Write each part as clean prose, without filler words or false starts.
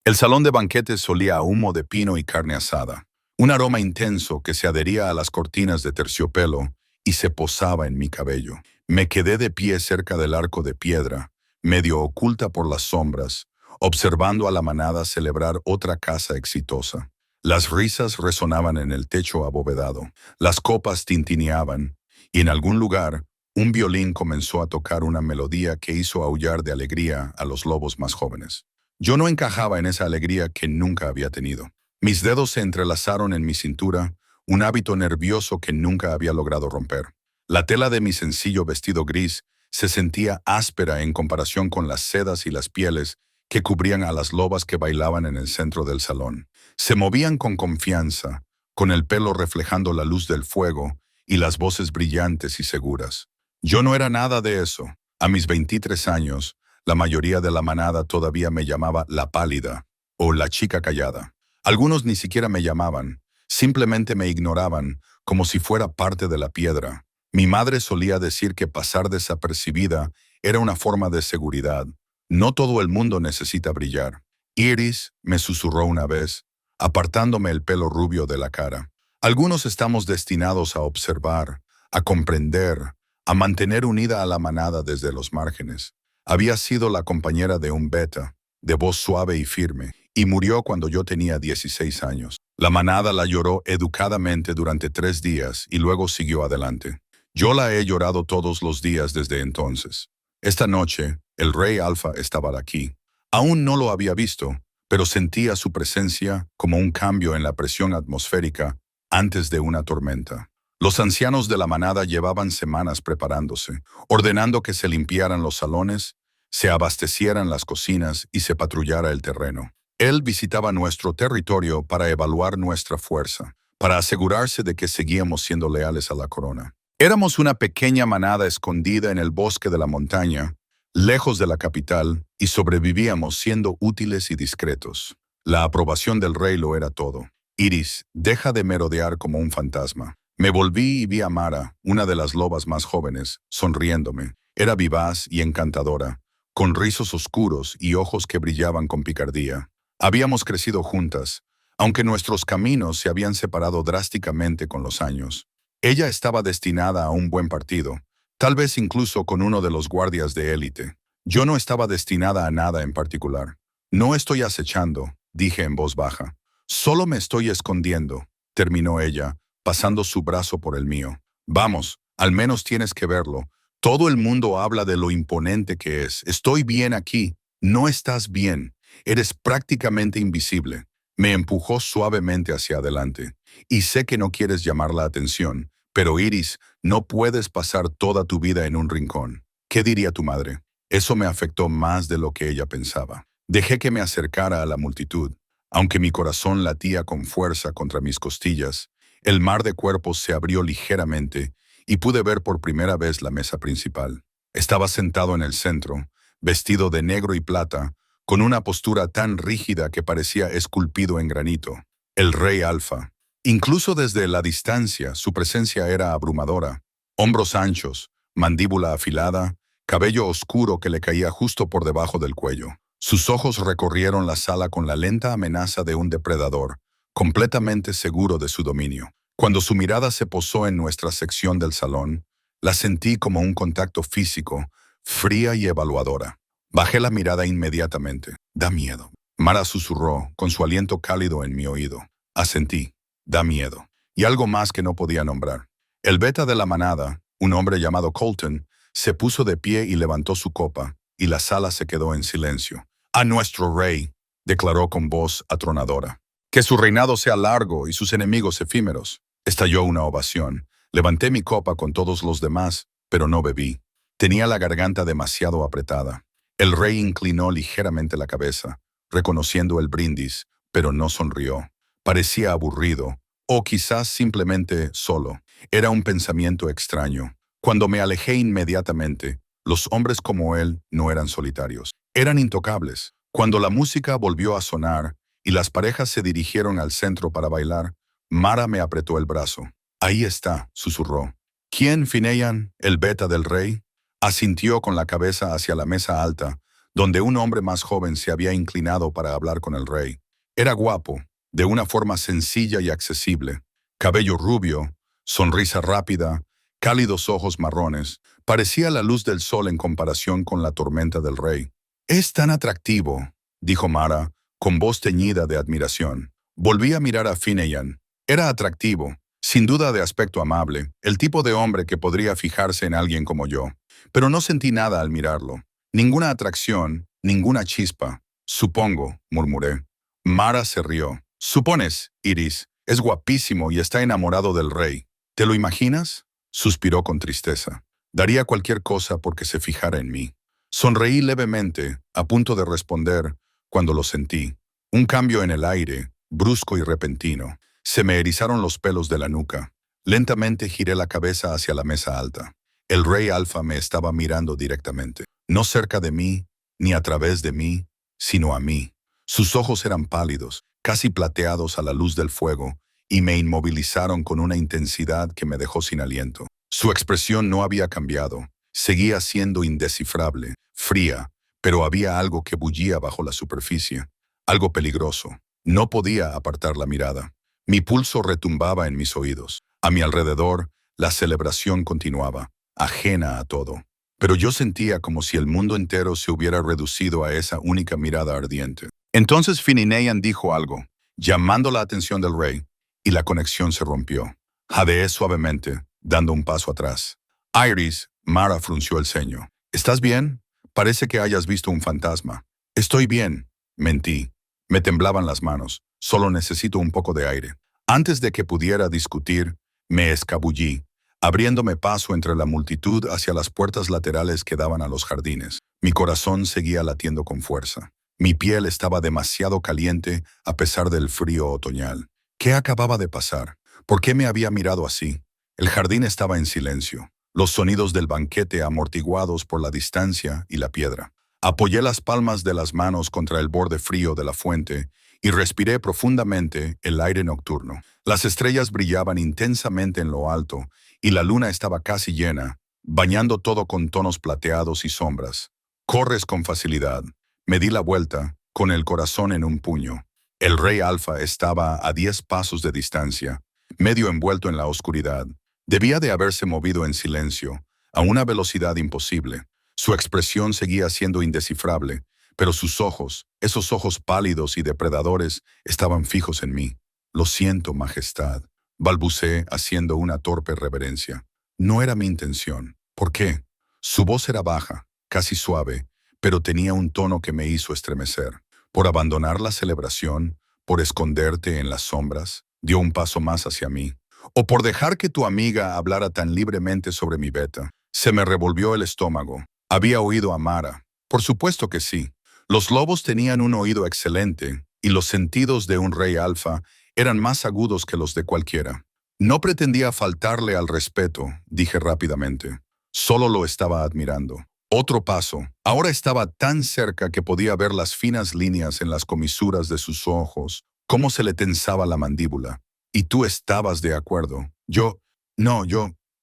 El salón de banquetes olía a humo de pino y carne asada, un aroma intenso que se adhería a las cortinas de terciopelo y se posaba en mi cabello. Me quedé de pie cerca del arco de piedra, medio oculta por las sombras, observando a la manada celebrar otra caza exitosa. Las risas resonaban en el techo abovedado, las copas tintineaban, y en algún lugar un violín comenzó a tocar una melodía que hizo aullar de alegría a los lobos más jóvenes. Yo no encajaba en esa alegría que nunca había tenido. Mis dedos se entrelazaron en mi cintura, un hábito nervioso que nunca había logrado romper. La tela de mi sencillo vestido gris se sentía áspera en comparación con las sedas y las pieles que cubrían a las lobas que bailaban en el centro del salón. Se movían con confianza, con el pelo reflejando la luz del fuego y las voces brillantes y seguras. Yo no era nada de eso. A mis 23 años, la mayoría de la manada todavía me llamaba la pálida o la chica callada. Algunos ni siquiera me llamaban, simplemente me ignoraban como si fuera parte de la piedra. Mi madre solía decir que pasar desapercibida era una forma de seguridad. No todo el mundo necesita brillar. Iris me susurró una vez, apartándome el pelo rubio de la cara. Algunos estamos destinados a observar, a comprender, a mantener unida a la manada desde los márgenes. Había sido la compañera de un beta, de voz suave y firme, y murió cuando yo tenía 16 años. La manada la lloró educadamente durante 3 días y luego siguió adelante. Yo la he llorado todos los días desde entonces. Esta noche, el rey Alfa estaba aquí. Aún no lo había visto, pero sentía su presencia como un cambio en la presión atmosférica antes de una tormenta. Los ancianos de la manada llevaban semanas preparándose, ordenando que se limpiaran los salones, se abastecieran las cocinas y se patrullara el terreno. Él visitaba nuestro territorio para evaluar nuestra fuerza, para asegurarse de que seguíamos siendo leales a la corona. Éramos una pequeña manada escondida en el bosque de la montaña, lejos de la capital, y sobrevivíamos siendo útiles y discretos. La aprobación del rey lo era todo. Iris, deja de merodear como un fantasma. Me volví y vi a Mara, una de las lobas más jóvenes, sonriéndome. Era vivaz y encantadora, con rizos oscuros y ojos que brillaban con picardía. Habíamos crecido juntas, aunque nuestros caminos se habían separado drásticamente con los años. Ella estaba destinada a un buen partido, tal vez incluso con uno de los guardias de élite. Yo no estaba destinada a nada en particular. No estoy acechando, dije en voz baja. Solo me estoy escondiendo, terminó ella, pasando su brazo por el mío. Vamos, al menos tienes que verlo. Todo el mundo habla de lo imponente que es. Estoy bien aquí. No estás bien. Eres prácticamente invisible. Me empujó suavemente hacia adelante. Y sé que no quieres llamar la atención, pero Iris, no puedes pasar toda tu vida en un rincón. ¿Qué diría tu madre? Eso me afectó más de lo que ella pensaba. Dejé que me acercara a la multitud. Aunque mi corazón latía con fuerza contra mis costillas, el mar de cuerpos se abrió ligeramente y pude ver por primera vez la mesa principal. Estaba sentado en el centro, vestido de negro y plata, con una postura tan rígida que parecía esculpido en granito. El rey Alfa. Incluso desde la distancia, su presencia era abrumadora. Hombros anchos, mandíbula afilada, cabello oscuro que le caía justo por debajo del cuello. Sus ojos recorrieron la sala con la lenta amenaza de un depredador, completamente seguro de su dominio. Cuando su mirada se posó en nuestra sección del salón, la sentí como un contacto físico, fría y evaluadora. Bajé la mirada inmediatamente. Da miedo. Mara susurró, con su aliento cálido en mi oído. Asentí. Da miedo. Y algo más que no podía nombrar. El beta de la manada, un hombre llamado Colton, se puso de pie y levantó su copa, y la sala se quedó en silencio. «A nuestro rey», declaró con voz atronadora. «Que su reinado sea largo y sus enemigos efímeros». Estalló una ovación. Levanté mi copa con todos los demás, pero no bebí. Tenía la garganta demasiado apretada. El rey inclinó ligeramente la cabeza, reconociendo el brindis, pero no sonrió. Parecía aburrido, o quizás simplemente solo. Era un pensamiento extraño. Cuando me alejé inmediatamente, los hombres como él no eran solitarios. Eran intocables. Cuando la música volvió a sonar y las parejas se dirigieron al centro para bailar, Mara me apretó el brazo. «Ahí está», susurró. «¿Quién, Fineyan, el beta del rey?» Asintió con la cabeza hacia la mesa alta, donde un hombre más joven se había inclinado para hablar con el rey. Era guapo, de una forma sencilla y accesible, cabello rubio, sonrisa rápida, cálidos ojos marrones, parecía la luz del sol en comparación con la tormenta del rey. «Es tan atractivo», dijo Mara, con voz teñida de admiración. Volví a mirar a Finian. Era atractivo, sin duda de aspecto amable, el tipo de hombre que podría fijarse en alguien como yo. Pero no sentí nada al mirarlo. Ninguna atracción, ninguna chispa. «Supongo», murmuré. Mara se rió. «Supones, Iris, es guapísimo y está enamorado del rey. ¿Te lo imaginas?», suspiró con tristeza. «Daría cualquier cosa porque se fijara en mí». Sonreí levemente, a punto de responder, cuando lo sentí. Un cambio en el aire, brusco y repentino. Se me erizaron los pelos de la nuca. Lentamente giré la cabeza hacia la mesa alta. El rey Alfa me estaba mirando directamente. No cerca de mí, ni a través de mí, sino a mí. Sus ojos eran pálidos, casi plateados a la luz del fuego, y me inmovilizaron con una intensidad que me dejó sin aliento. Su expresión no había cambiado. Seguía siendo indescifrable, fría, pero había algo que bullía bajo la superficie. Algo peligroso. No podía apartar la mirada. Mi pulso retumbaba en mis oídos. A mi alrededor, la celebración continuaba, ajena a todo. Pero yo sentía como si el mundo entero se hubiera reducido a esa única mirada ardiente. Entonces Finian dijo algo, llamando la atención del rey, y la conexión se rompió. Jadeé suavemente, dando un paso atrás. «Iris», Mara frunció el ceño. «¿Estás bien? Parece que hayas visto un fantasma». «Estoy bien», mentí. Me temblaban las manos. «Solo necesito un poco de aire». Antes de que pudiera discutir, me escabullí, abriéndome paso entre la multitud hacia las puertas laterales que daban a los jardines. Mi corazón seguía latiendo con fuerza. Mi piel estaba demasiado caliente a pesar del frío otoñal. ¿Qué acababa de pasar? ¿Por qué me había mirado así? El jardín estaba en silencio, los sonidos del banquete amortiguados por la distancia y la piedra. Apoyé las palmas de las manos contra el borde frío de la fuente y respiré profundamente el aire nocturno. Las estrellas brillaban intensamente en lo alto y la luna estaba casi llena, bañando todo con tonos plateados y sombras. «Corres con facilidad». Me di la vuelta, con el corazón en un puño. El rey Alfa estaba a 10 pasos de distancia, medio envuelto en la oscuridad. Debía de haberse movido en silencio, a una velocidad imposible. Su expresión seguía siendo indescifrable, pero sus ojos, esos ojos pálidos y depredadores, estaban fijos en mí. «Lo siento, Majestad», balbuceé haciendo una torpe reverencia. No era mi intención. ¿Por qué? Su voz era baja, casi suave, pero tenía un tono que me hizo estremecer. «¿Por abandonar la celebración? ¿Por esconderte en las sombras?», dio un paso más hacia mí. «¿O por dejar que tu amiga hablara tan libremente sobre mi beta?» Se me revolvió el estómago. Había oído a Mara. Por supuesto que sí. Los lobos tenían un oído excelente, y los sentidos de un rey alfa eran más agudos que los de cualquiera. No pretendía faltarle al respeto, dije rápidamente. Solo lo estaba admirando. Otro paso. Ahora estaba tan cerca que podía ver las finas líneas en las comisuras de sus ojos, cómo se le tensaba la mandíbula. «¿Y tú estabas de acuerdo?» Yo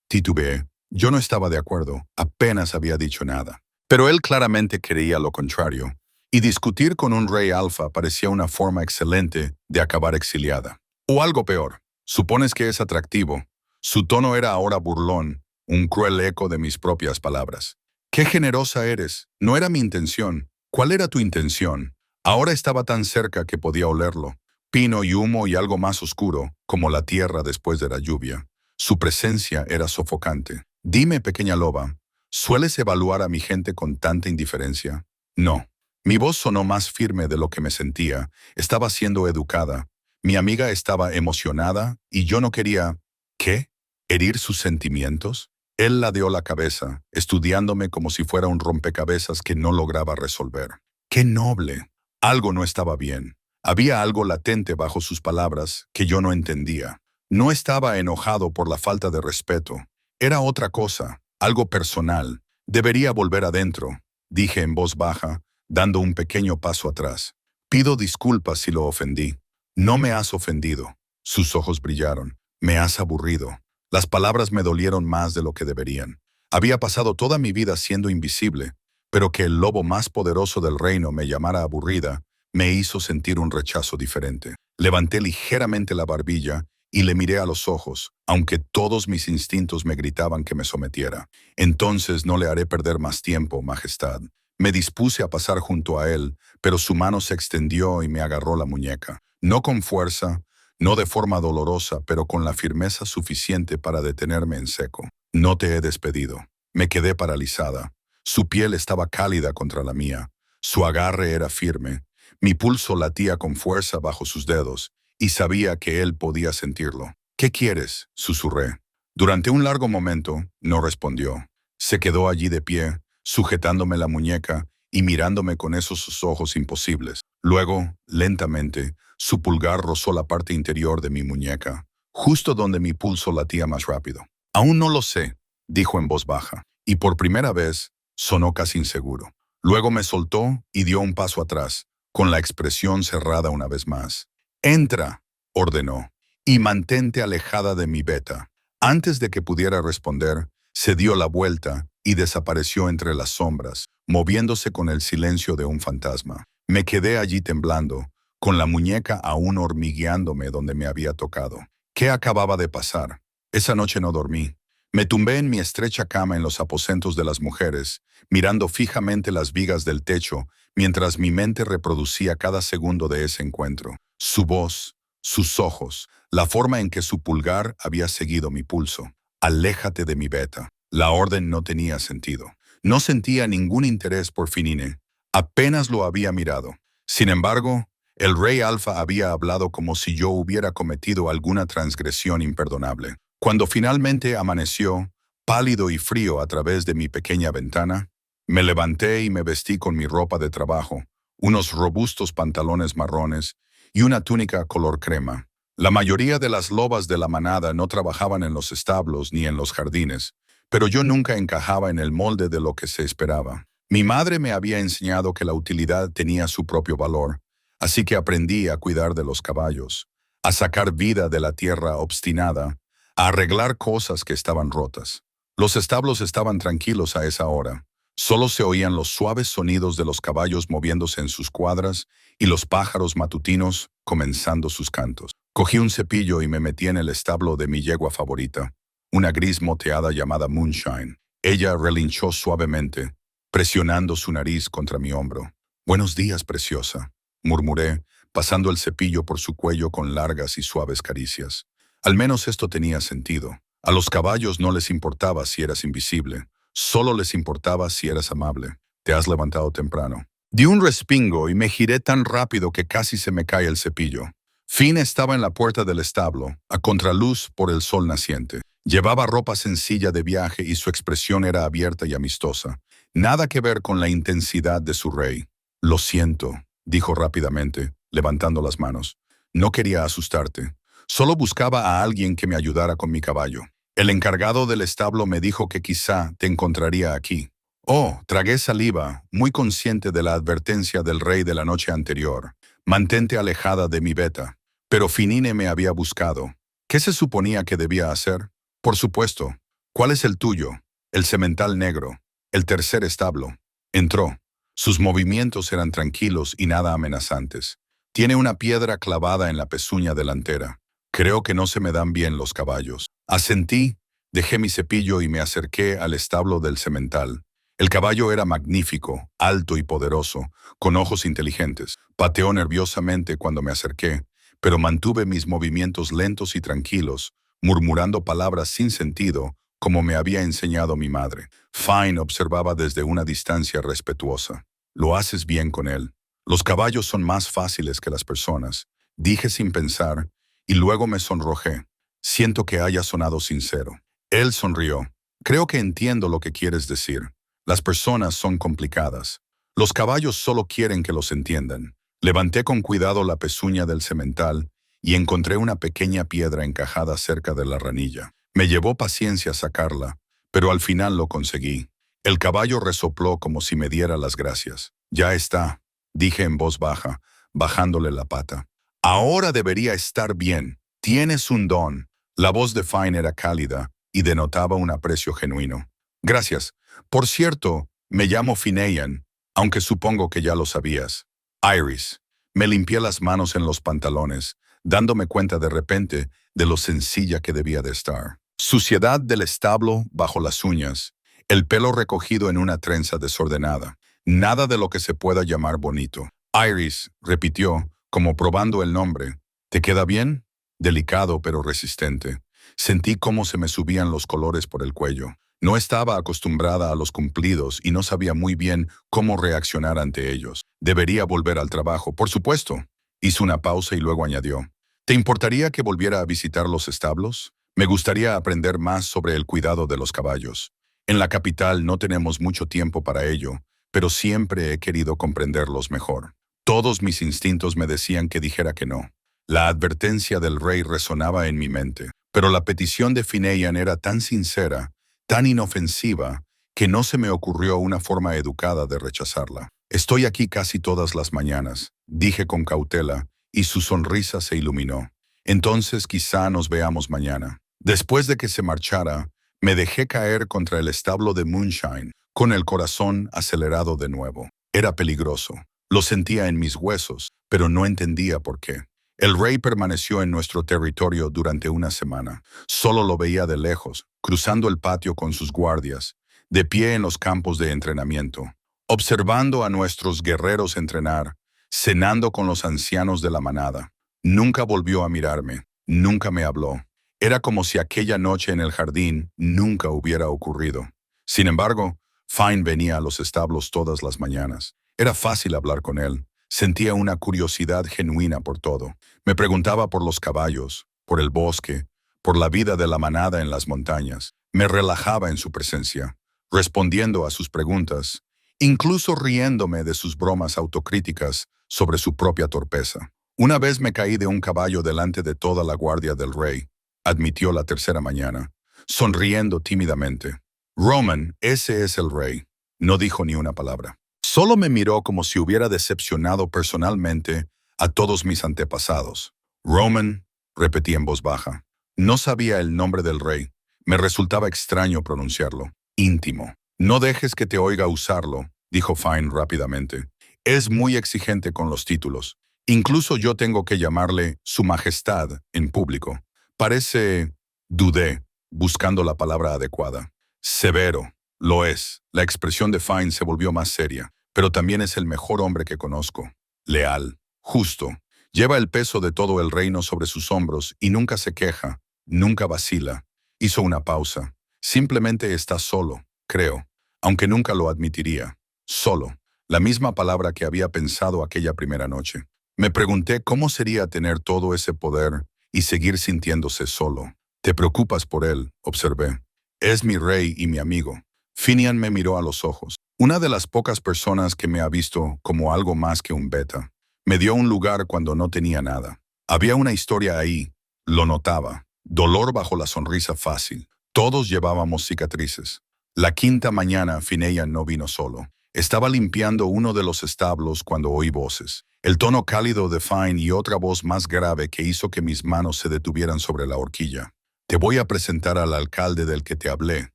titubeé. Yo no estaba de acuerdo, apenas había dicho nada. Pero él claramente quería lo contrario, y discutir con un rey alfa parecía una forma excelente de acabar exiliada. O algo peor. «¿Supones que es atractivo?» Su tono era ahora burlón, un cruel eco de mis propias palabras. «¡Qué generosa eres! No era mi intención». «¿Cuál era tu intención?» Ahora estaba tan cerca que podía olerlo. Pino y humo y algo más oscuro, como la tierra después de la lluvia. Su presencia era sofocante. «Dime, pequeña loba, ¿sueles evaluar a mi gente con tanta indiferencia?» «No». Mi voz sonó más firme de lo que me sentía. Estaba siendo educada. Mi amiga estaba emocionada y yo no quería... ¿Qué? ¿Herir sus sentimientos? Él ladeó la cabeza, estudiándome como si fuera un rompecabezas que no lograba resolver. ¡Qué noble! Algo no estaba bien. Había algo latente bajo sus palabras que yo no entendía. No estaba enojado por la falta de respeto. Era otra cosa, algo personal. «Debería volver adentro», dije en voz baja, dando un pequeño paso atrás. «Pido disculpas si lo ofendí». «No me has ofendido». Sus ojos brillaron. «Me has aburrido». Las palabras me dolieron más de lo que deberían. Había pasado toda mi vida siendo invisible, pero que el lobo más poderoso del reino me llamara aburrida me hizo sentir un rechazo diferente. Levanté ligeramente la barbilla y le miré a los ojos, aunque todos mis instintos me gritaban que me sometiera. Entonces no le haré perder más tiempo, Majestad. Me dispuse a pasar junto a él, pero su mano se extendió y me agarró la muñeca. No con fuerza, no de forma dolorosa, pero con la firmeza suficiente para detenerme en seco. No te he despedido. Me quedé paralizada. Su piel estaba cálida contra la mía. Su agarre era firme. Mi pulso latía con fuerza bajo sus dedos, y sabía que él podía sentirlo. ¿Qué quieres?, susurré. Durante un largo momento, no respondió. Se quedó allí de pie, sujetándome la muñeca y mirándome con esos ojos imposibles. Luego, lentamente, su pulgar rozó la parte interior de mi muñeca, justo donde mi pulso latía más rápido. Aún no lo sé, dijo en voz baja, y por primera vez sonó casi inseguro. Luego me soltó y dio un paso atrás, con la expresión cerrada una vez más. «Entra», ordenó, «y mantente alejada de mi beta». Antes de que pudiera responder, se dio la vuelta y desapareció entre las sombras, moviéndose con el silencio de un fantasma. Me quedé allí temblando, con la muñeca aún hormigueándome donde me había tocado. ¿Qué acababa de pasar? Esa noche no dormí. Me tumbé en mi estrecha cama en los aposentos de las mujeres, mirando fijamente las vigas del techo, mientras mi mente reproducía cada segundo de ese encuentro. Su voz, sus ojos, la forma en que su pulgar había seguido mi pulso. «Aléjate de mi beta». La orden no tenía sentido. No sentía ningún interés por Finine. Apenas lo había mirado. Sin embargo, el rey Alfa había hablado como si yo hubiera cometido alguna transgresión imperdonable. Cuando finalmente amaneció, pálido y frío a través de mi pequeña ventana, me levanté y me vestí con mi ropa de trabajo, unos robustos pantalones marrones y una túnica color crema. La mayoría de las lobas de la manada no trabajaban en los establos ni en los jardines, pero yo nunca encajaba en el molde de lo que se esperaba. Mi madre me había enseñado que la utilidad tenía su propio valor, así que aprendí a cuidar de los caballos, a sacar vida de la tierra obstinada, a arreglar cosas que estaban rotas. Los establos estaban tranquilos a esa hora. Solo se oían los suaves sonidos de los caballos moviéndose en sus cuadras y los pájaros matutinos comenzando sus cantos. Cogí un cepillo y me metí en el establo de mi yegua favorita, una gris moteada llamada Moonshine. Ella relinchó suavemente, presionando su nariz contra mi hombro. «Buenos días, preciosa», murmuré, pasando el cepillo por su cuello con largas y suaves caricias. Al menos esto tenía sentido. A los caballos no les importaba si eras invisible, solo les importaba si eras amable. «Te has levantado temprano». Di un respingo y me giré tan rápido que casi se me cae el cepillo. Finn estaba en la puerta del establo, a contraluz por el sol naciente. Llevaba ropa sencilla de viaje y su expresión era abierta y amistosa. Nada que ver con la intensidad de su rey. «Lo siento», dijo rápidamente, levantando las manos. «No quería asustarte. Solo buscaba a alguien que me ayudara con mi caballo. El encargado del establo me dijo que quizá te encontraría aquí». Oh, tragué saliva, muy consciente de la advertencia del rey de la noche anterior. «Mantente alejada de mi beta». Pero Finine me había buscado. ¿Qué se suponía que debía hacer? Por supuesto. ¿Cuál es el tuyo? El semental negro. El tercer establo. Entró. Sus movimientos eran tranquilos y nada amenazantes. Tiene una piedra clavada en la pezuña delantera. Creo que no se me dan bien los caballos. Asentí, dejé mi cepillo y me acerqué al establo del semental. El caballo era magnífico, alto y poderoso, con ojos inteligentes. Pateó nerviosamente cuando me acerqué, pero mantuve mis movimientos lentos y tranquilos, murmurando palabras sin sentido, como me había enseñado mi madre. Fine observaba desde una distancia respetuosa. «Lo haces bien con él. Los caballos son más fáciles que las personas», dije sin pensar, y luego me sonrojé. «Siento que haya sonado sincero». Él sonrió. «Creo que entiendo lo que quieres decir. Las personas son complicadas. Los caballos solo quieren que los entiendan». Levanté con cuidado la pezuña del semental y encontré una pequeña piedra encajada cerca de la ranilla. Me llevó paciencia sacarla, pero al final lo conseguí. El caballo resopló como si me diera las gracias. «Ya está», dije en voz baja, bajándole la pata. «Ahora debería estar bien. Tienes un don». La voz de Fine era cálida y denotaba un aprecio genuino. «Gracias. Por cierto, Me llamo Finian, aunque supongo que ya lo sabías. Iris. Me limpié las manos en los pantalones, dándome cuenta de repente de lo sencilla que debía de estar. Suciedad del establo bajo las uñas, el pelo recogido en una trenza desordenada. Nada de lo que se pueda llamar bonito. Iris repitió, como probando el nombre. ¿Te queda bien? Delicado pero resistente. Sentí cómo se me subían los colores por el cuello. No estaba acostumbrada a los cumplidos y no sabía muy bien cómo reaccionar ante ellos. Debería volver al trabajo, por supuesto. Hizo una pausa y luego añadió. ¿Te importaría que volviera a visitar los establos? Me gustaría aprender más sobre el cuidado de los caballos. En la capital no tenemos mucho tiempo para ello, pero siempre he querido comprenderlos mejor. Todos mis instintos me decían que dijera que no. La advertencia del rey resonaba en mi mente, pero la petición de Finian era tan sincera, tan inofensiva, que no se me ocurrió una forma educada de rechazarla. Estoy aquí casi todas las mañanas, dije con cautela, y su sonrisa se iluminó. Entonces quizá nos veamos mañana. Después de que se marchara, me dejé caer contra el establo de Moonshine, con el corazón acelerado de nuevo. Era peligroso. Lo sentía en mis huesos, pero no entendía por qué. El rey permaneció en nuestro territorio durante una semana. Solo lo veía de lejos, cruzando el patio con sus guardias, de pie en los campos de entrenamiento, observando a nuestros guerreros entrenar, cenando con los ancianos de la manada. Nunca volvió a mirarme, nunca me habló. Era como si aquella noche en el jardín nunca hubiera ocurrido. Sin embargo, Fine venía a los establos todas las mañanas. Era fácil hablar con él. Sentía una curiosidad genuina por todo. Me preguntaba por los caballos, por el bosque, por la vida de la manada en las montañas. Me relajaba en su presencia, respondiendo a sus preguntas, incluso riéndome de sus bromas autocríticas sobre su propia torpeza. Una vez me caí de un caballo delante de toda la guardia del rey, admitió la tercera mañana, sonriendo tímidamente. Roman, ese es el rey. No dijo ni una palabra. Solo me miró como si hubiera decepcionado personalmente a todos mis antepasados. Roman, repetí en voz baja. No sabía el nombre del rey. Me resultaba extraño pronunciarlo. Íntimo. No dejes que te oiga usarlo, dijo Fine rápidamente. Es muy exigente con los títulos. Incluso yo tengo que llamarle Su Majestad en público. Parece... Dudé, buscando la palabra adecuada. Severo. Lo es. La expresión de Fine se volvió más seria. Pero también es el mejor hombre que conozco. Leal. Justo. Lleva el peso de todo el reino sobre sus hombros y nunca se queja, nunca vacila. Hizo una pausa. Simplemente está solo, creo, aunque nunca lo admitiría. Solo. La misma palabra que había pensado aquella primera noche. Me pregunté cómo sería tener todo ese poder y seguir sintiéndose solo. Te preocupas por él, observé. Es mi rey y mi amigo. Finian me miró a los ojos. Una de las pocas personas que me ha visto como algo más que un beta. Me dio un lugar cuando no tenía nada. Había una historia ahí. Lo notaba. Dolor bajo la sonrisa fácil. Todos llevábamos cicatrices. La quinta mañana, Finian no vino solo. Estaba limpiando uno de los establos cuando oí voces. El tono cálido de Fine y otra voz más grave que hizo que mis manos se detuvieran sobre la horquilla. Te voy a presentar al alcalde del que te hablé,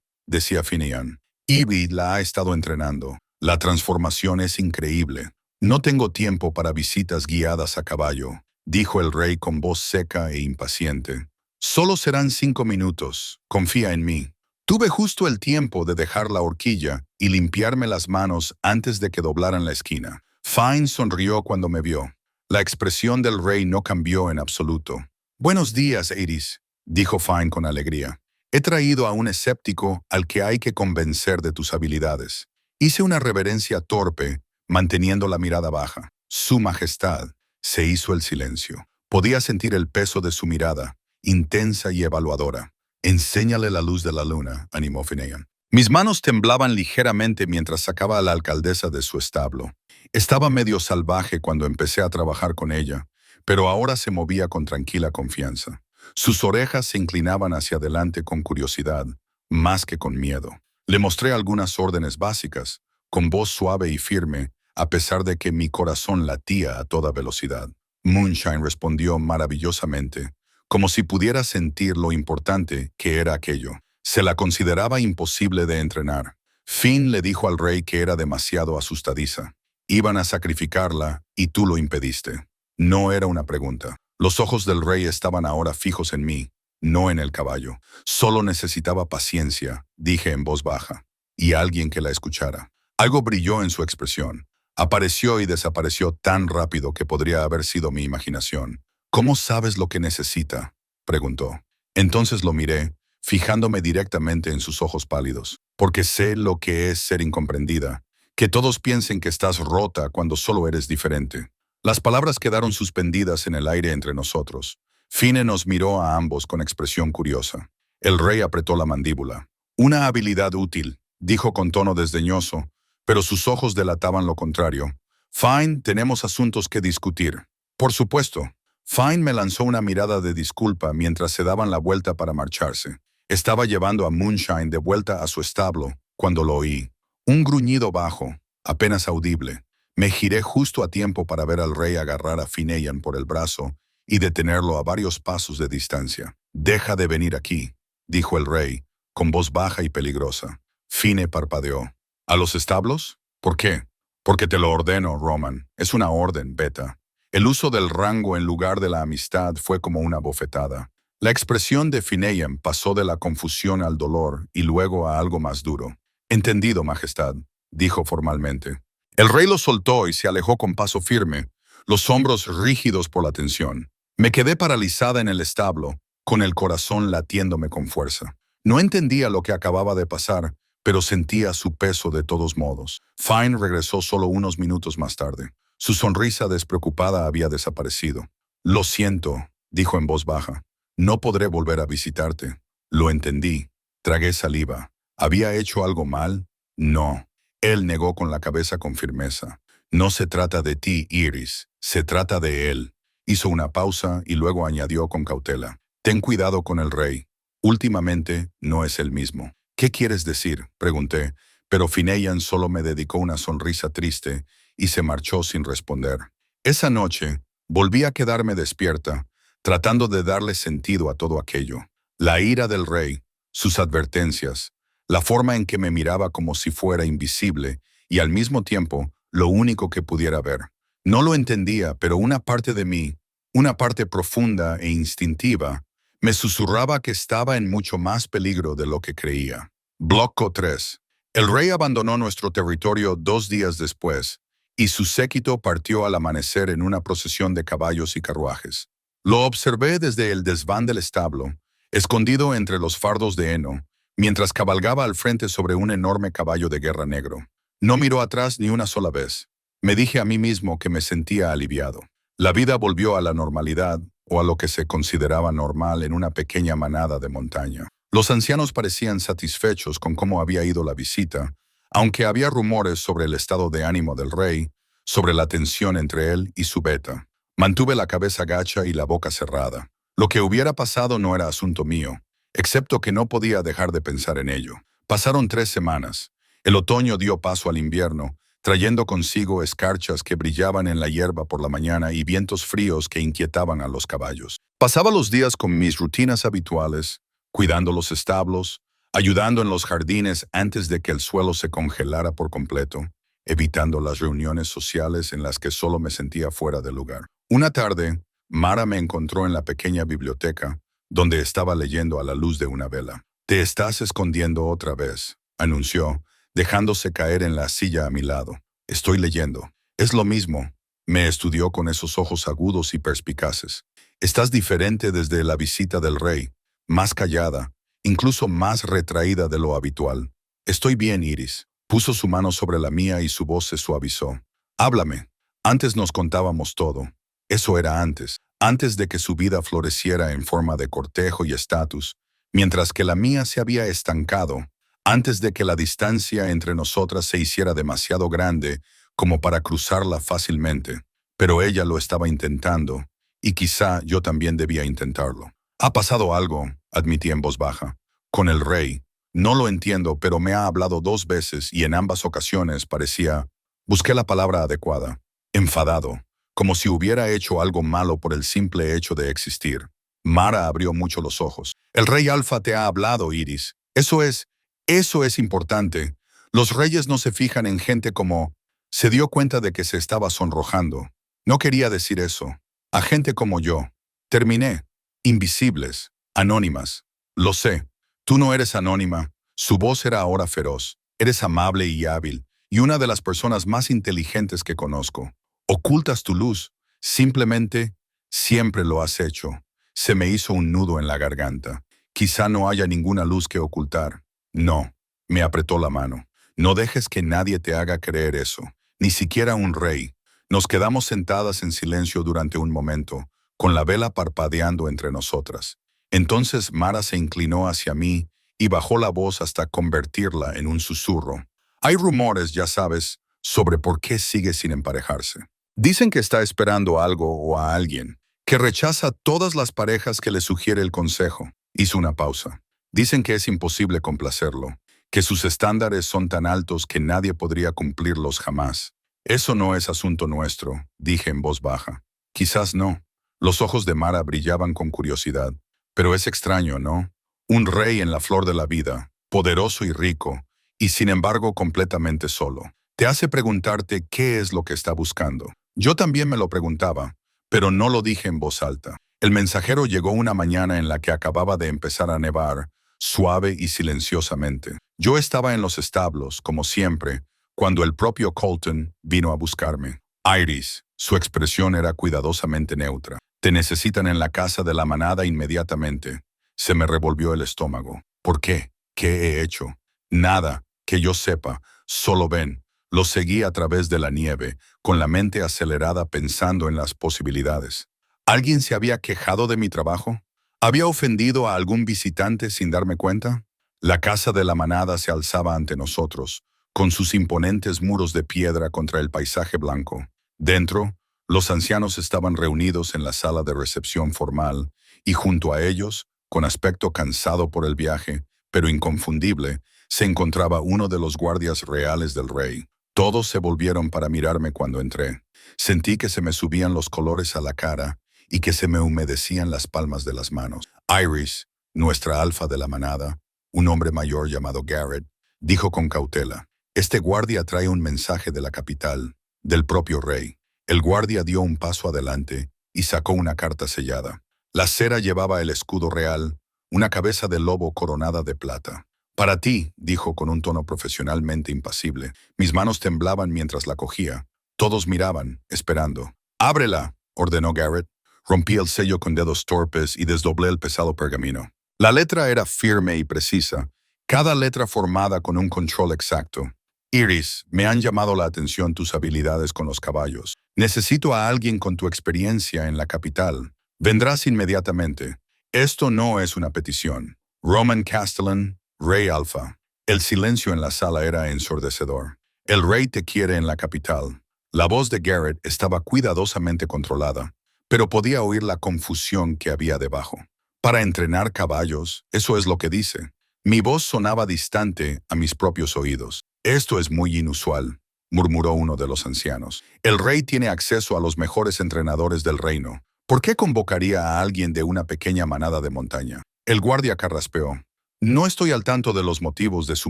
decía Finian. Ivy la ha estado entrenando. La transformación es increíble. No tengo tiempo para visitas guiadas a caballo, dijo el rey con voz seca e impaciente. Solo serán 5 minutos. Confía en mí. Tuve justo el tiempo de dejar la horquilla y limpiarme las manos antes de que doblaran la esquina. Fine sonrió cuando me vio. La expresión del rey no cambió en absoluto. Buenos días, Iris, dijo Fine con alegría. He traído a un escéptico al que hay que convencer de tus habilidades. Hice una reverencia torpe, manteniendo la mirada baja. Su Majestad. Se hizo el silencio. Podía sentir el peso de su mirada, intensa y evaluadora. Enséñale la luz de la luna, animó Finian. Mis manos temblaban ligeramente mientras sacaba a la alcaldesa de su establo. Estaba medio salvaje cuando empecé a trabajar con ella, pero ahora se movía con tranquila confianza. Sus orejas se inclinaban hacia adelante con curiosidad, más que con miedo. Le mostré algunas órdenes básicas, con voz suave y firme, a pesar de que mi corazón latía a toda velocidad. Moonshine respondió maravillosamente, como si pudiera sentir lo importante que era aquello. Se la consideraba imposible de entrenar. Finn le dijo al rey que era demasiado asustadiza. Iban a sacrificarla y tú lo impediste. No era una pregunta. Los ojos del rey estaban ahora fijos en mí, no en el caballo. Solo necesitaba paciencia, dije en voz baja, y alguien que la escuchara. Algo brilló en su expresión. Apareció y desapareció tan rápido que podría haber sido mi imaginación. ¿Cómo sabes lo que necesita?, preguntó. Entonces lo miré, fijándome directamente en sus ojos pálidos, porque sé lo que es ser incomprendida, que todos piensen que estás rota cuando solo eres diferente. Las palabras quedaron suspendidas en el aire entre nosotros. Fine nos miró a ambos con expresión curiosa. El rey apretó la mandíbula. Una habilidad útil, dijo con tono desdeñoso, pero sus ojos delataban lo contrario. Fine, tenemos asuntos que discutir. Por supuesto. Fine me lanzó una mirada de disculpa mientras se daban la vuelta para marcharse. Estaba llevando a Moonshine de vuelta a su establo cuando lo oí. Un gruñido bajo, apenas audible. Me giré justo a tiempo para ver al rey agarrar a Finian por el brazo y detenerlo a varios pasos de distancia. «Deja de venir aquí», dijo el rey, con voz baja y peligrosa. Fine parpadeó. «¿A los establos? ¿Por qué?» «Porque te lo ordeno, Roman. Es una orden, Beta». El uso del rango en lugar de la amistad fue como una bofetada. La expresión de Finian pasó de la confusión al dolor y luego a algo más duro. «Entendido, Majestad», dijo formalmente. El rey lo soltó y se alejó con paso firme, los hombros rígidos por la tensión. Me quedé paralizada en el establo, con el corazón latiéndome con fuerza. No entendía lo que acababa de pasar, pero sentía su peso de todos modos. Fine regresó solo unos minutos más tarde. Su sonrisa despreocupada había desaparecido. «Lo siento», dijo en voz baja. «No podré volver a visitarte». Lo entendí. Tragué saliva. ¿Había hecho algo mal? No. Él negó con la cabeza con firmeza. «No se trata de ti, Iris. Se trata de él». Hizo una pausa y luego añadió con cautela. «Ten cuidado con el rey. Últimamente no es el mismo». «¿Qué quieres decir?», pregunté, pero Finian solo me dedicó una sonrisa triste y se marchó sin responder. Esa noche, volví a quedarme despierta, tratando de darle sentido a todo aquello. La ira del rey, sus advertencias, la forma en que me miraba como si fuera invisible y al mismo tiempo lo único que pudiera ver. No lo entendía, pero una parte de mí, una parte profunda e instintiva, me susurraba que estaba en mucho más peligro de lo que creía. Bloco 3. El rey abandonó nuestro territorio 2 días después, y su séquito partió al amanecer en una procesión de caballos y carruajes. Lo observé desde el desván del establo, escondido entre los fardos de heno, mientras cabalgaba al frente sobre un enorme caballo de guerra negro. No miró atrás ni una sola vez. Me dije a mí mismo que me sentía aliviado. La vida volvió a la normalidad, o a lo que se consideraba normal en una pequeña manada de montaña. Los ancianos parecían satisfechos con cómo había ido la visita, aunque había rumores sobre el estado de ánimo del rey, sobre la tensión entre él y su Beta. Mantuve la cabeza gacha y la boca cerrada. Lo que hubiera pasado no era asunto mío, excepto que no podía dejar de pensar en ello. Pasaron 3 semanas. El otoño dio paso al invierno, trayendo consigo escarchas que brillaban en la hierba por la mañana y vientos fríos que inquietaban a los caballos. Pasaba los días con mis rutinas habituales, cuidando los establos, ayudando en los jardines antes de que el suelo se congelara por completo, evitando las reuniones sociales en las que solo me sentía fuera de lugar. Una tarde, Mara me encontró en la pequeña biblioteca, donde estaba leyendo a la luz de una vela. «Te estás escondiendo otra vez», anunció, dejándose caer en la silla a mi lado. «Estoy leyendo». «Es lo mismo», me estudió con esos ojos agudos y perspicaces. «Estás diferente desde la visita del rey, más callada, incluso más retraída de lo habitual». «Estoy bien, Iris». Puso su mano sobre la mía y su voz se suavizó. «Háblame. Antes nos contábamos todo. Eso era antes de que su vida floreciera en forma de cortejo y estatus, mientras que la mía se había estancado, antes de que la distancia entre nosotras se hiciera demasiado grande como para cruzarla fácilmente. Pero ella lo estaba intentando, y quizá yo también debía intentarlo. «Ha pasado algo», admití en voz baja, «con el rey. No lo entiendo, pero me ha hablado 2 veces y en ambas ocasiones parecía...». Busqué la palabra adecuada. «Enfadado, como si hubiera hecho algo malo por el simple hecho de existir». Mara abrió mucho los ojos. «El rey Alfa te ha hablado, Iris. Eso es importante. Los reyes no se fijan en gente como... Se dio cuenta de que se estaba sonrojando. No quería decir eso. A gente como yo. Terminé. Invisibles. Anónimas. Lo sé. Tú no eres anónima. Su voz era ahora feroz. Eres amable y hábil, y una de las personas más inteligentes que conozco. Ocultas tu luz. Simplemente, siempre lo has hecho. Se me hizo un nudo en la garganta. Quizá no haya ninguna luz que ocultar. No. Me apretó la mano. No dejes que nadie te haga creer eso. Ni siquiera un rey. Nos quedamos sentadas en silencio durante un momento, con la vela parpadeando entre nosotras. Entonces Mara se inclinó hacia mí y bajó la voz hasta convertirla en un susurro. Hay rumores, ya sabes, sobre por qué sigue sin emparejarse. Dicen que está esperando algo o a alguien, que rechaza todas las parejas que le sugiere el consejo. Hizo una pausa. Dicen que es imposible complacerlo, que sus estándares son tan altos que nadie podría cumplirlos jamás. Eso no es asunto nuestro, dije en voz baja. Quizás no. Los ojos de Mara brillaban con curiosidad. Pero es extraño, ¿no? Un rey en la flor de la vida, poderoso y rico, y sin embargo completamente solo. Te hace preguntarte qué es lo que está buscando. Yo también me lo preguntaba, pero no lo dije en voz alta. El mensajero llegó una mañana en la que acababa de empezar a nevar, suave y silenciosamente. Yo estaba en los establos, como siempre, cuando el propio Colton vino a buscarme. Iris, su expresión era cuidadosamente neutra. Te necesitan en la casa de la manada inmediatamente. Se me revolvió el estómago. ¿Por qué? ¿Qué he hecho? Nada, que yo sepa. Solo ven. Lo seguí a través de la nieve, con la mente acelerada pensando en las posibilidades. ¿Alguien se había quejado de mi trabajo? ¿Había ofendido a algún visitante sin darme cuenta? La casa de la manada se alzaba ante nosotros, con sus imponentes muros de piedra contra el paisaje blanco. Dentro, los ancianos estaban reunidos en la sala de recepción formal, y junto a ellos, con aspecto cansado por el viaje, pero inconfundible, se encontraba uno de los guardias reales del rey. Todos se volvieron para mirarme cuando entré. Sentí que se me subían los colores a la cara y que se me humedecían las palmas de las manos. Iris, nuestra alfa de la manada, un hombre mayor llamado Garrett, dijo con cautela: «Este guardia trae un mensaje de la capital, del propio rey». El guardia dio un paso adelante y sacó una carta sellada. La cera llevaba el escudo real, una cabeza de lobo coronada de plata. «Para ti», dijo con un tono profesionalmente impasible. Mis manos temblaban mientras la cogía. Todos miraban, esperando. «Ábrela», ordenó Garrett. Rompí el sello con dedos torpes y desdoblé el pesado pergamino. La letra era firme y precisa, cada letra formada con un control exacto. «Iris, me han llamado la atención tus habilidades con los caballos. Necesito a alguien con tu experiencia en la capital. Vendrás inmediatamente. Esto no es una petición. Roman Castellan, Rey Alfa». El silencio en la sala era ensordecedor. «El rey te quiere en la capital». La voz de Garrett estaba cuidadosamente controlada, pero podía oír la confusión que había debajo. «Para entrenar caballos, eso es lo que dice». Mi voz sonaba distante a mis propios oídos. «Esto es muy inusual», murmuró uno de los ancianos. «El rey tiene acceso a los mejores entrenadores del reino. ¿Por qué convocaría a alguien de una pequeña manada de montaña?» El guardia carraspeó. «No estoy al tanto de los motivos de su